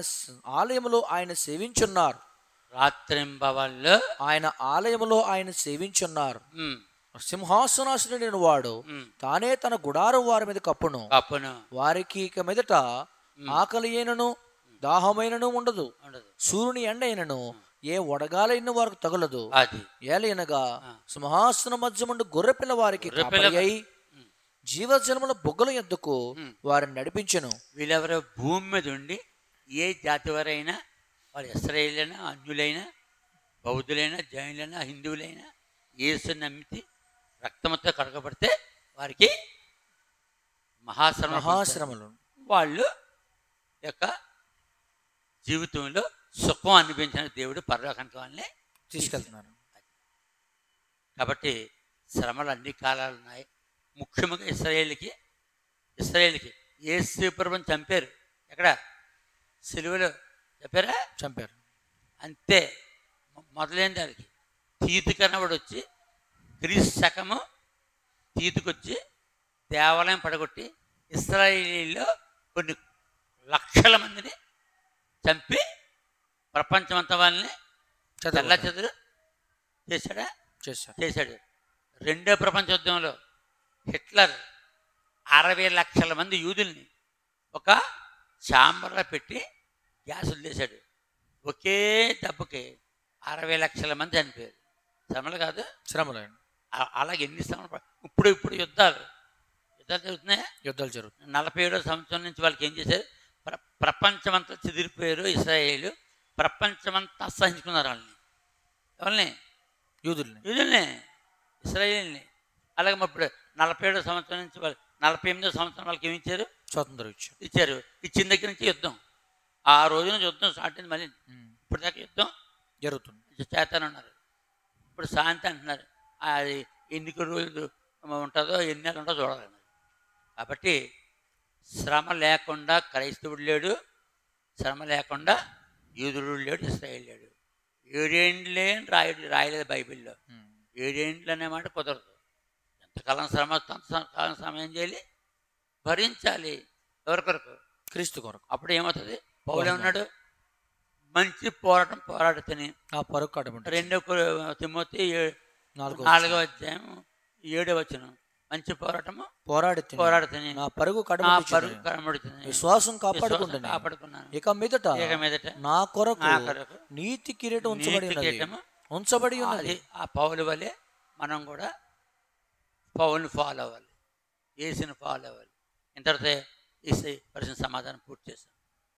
ఆలయములో ఆయన సేవించున్నారు. ఆయన ఆలయములో ఆయన సేవించున్నారు. సింహాసనాసనుడైన వాడు తానే తన గుడారం వారి మీద కప్పును. వారికి ఇక మీదట ఆకలి అయినను దాహమైనను ఉండదు. సూర్యుని ఎండ అయినను ఏ వడగాలైన వారికి తగలదు. ఏలైనగా సింహాసన మధ్యముండు గొర్రెపిల్ల వారికి కాపరి జీవజలముల బొగ్గల యొద్దకు వారిని నడిపించెను. వీళ్ళెవరో భూమి మీద ఉండి ఏ జాతి వారైనా, వారు ఇశ్రాయేలైనా, అన్యులైనా, బౌద్ధులైనా, జైనులైనా, హిందువులైనా యేసుని నమ్మితే రక్తముతో కడగబడితే వారికి మహాశ్రమలు. వాళ్ళు యొక్క జీవితంలో సుఖం అనిపించిన దేవుడు పరలోకానికి వాళ్ళని తీసుకెళ్తున్నారు. కాబట్టి శ్రమలు అన్ని కాలాలు ఉన్నాయి. ముఖ్యంగా ఇశ్రాయేలుకి యేసు ప్రభువుని చంపారు. ఎక్కడ? సిలువలో చంపారు. అంతే. మొదలైన దానికి తీతు కన్నవాడు వచ్చి క్రీస్తు శకము తీతుకొచ్చి దేవాలయం పడగొట్టి ఇశ్రాయేలీలో కొన్ని లక్షల మందిని చంపి ప్రపంచమంతా వాళ్ళని చెదరు చేశాడు. రెండో ప్రపంచ యుద్ధంలో హిట్లర్ 60 లక్షల మంది యూదుల్ని ఒక ఛాంబర్లో పెట్టి గ్యాస్ వదిలేశాడు. ఒకే దెబ్బకి 60 లక్షల మంది చనిపోయారు. శ్రమలు కాదు, శ్రమలు. అలాగే ఎన్ని శ్రమలు. ఇప్పుడు యుద్ధాలు జరుగుతున్నాయా? యుద్ధాలు జరుగుతున్నాయి. 47వ సంవత్సరం నుంచి వాళ్ళకి ఏం చేశారు? ప్రపంచమంతా చెదిరిపోయారు ఇశ్రాయేలు. ప్రపంచమంతా అసహించుకున్నారు వాళ్ళని. ఎవరిని? యూదుల్ని, ఇశ్రాయేల్ని. అలాగే ఇప్పుడు 47వ సంవత్సరం నుంచి 48వ సంవత్సరం వాళ్ళకి ఏమి ఇచ్చారు? స్వాతంత్రం ఇచ్చారు. ఇచ్చిన దగ్గర నుంచి యుద్ధం. ఆ రోజు నుంచి యుద్ధం స్టార్ట్ అయింది. మళ్ళీ ఇప్పుడు దాకా యుద్ధం జరుగుతుంది. చేస్తానన్నారు. ఇప్పుడు శాంతి అంటున్నారు. అది ఎన్ని రోజులు ఉంటుందో, ఎన్ని నెలలు ఉంటుందో చూడాలన్నారు. కాబట్టి శ్రమ లేకుండా క్రైస్తవుడు లేడు, శ్రమ లేకుండా యూదుడు లేడు, ఇశ్రాయేలు లేడు. 7 ఏండ్లే అని రాయలేదు బైబిల్లో. 7 ఏండ్లు అనే మాట కుదరదు. ఎంతకాలం శ్రమ అంతకాలం సమయం చేయాలి, భరించాలి. ఎవరి కొరకు? క్రీస్తు కొరకు. అప్పుడు ఏమవుతుంది? పౌలు ఉన్నాడు, మంచి పోరాటం పోరాడుతని. ఆ పరుగు కట్టమంటారు. 2 తిమోతి 4వ అధ్యాయం 7వ వచనం. మంచి పోరాటము పోరాడుతని నా పరుగు కడముడుతుంది, విశ్వాసం కాపాడుకున్నాను. ఇక మీదట నా కొరకు నీతి కిరీటం ఉంచబడి ఉన్నది. ఆ పౌలు వలె మనం కూడా పౌల్ని ఫాలో అవ్వాలి, యేసుని ఫాలో అవ్వాలి. ఇంతటితో ఈ పరిశుద్ధ సమాధానం పూర్తి చేస్తాం.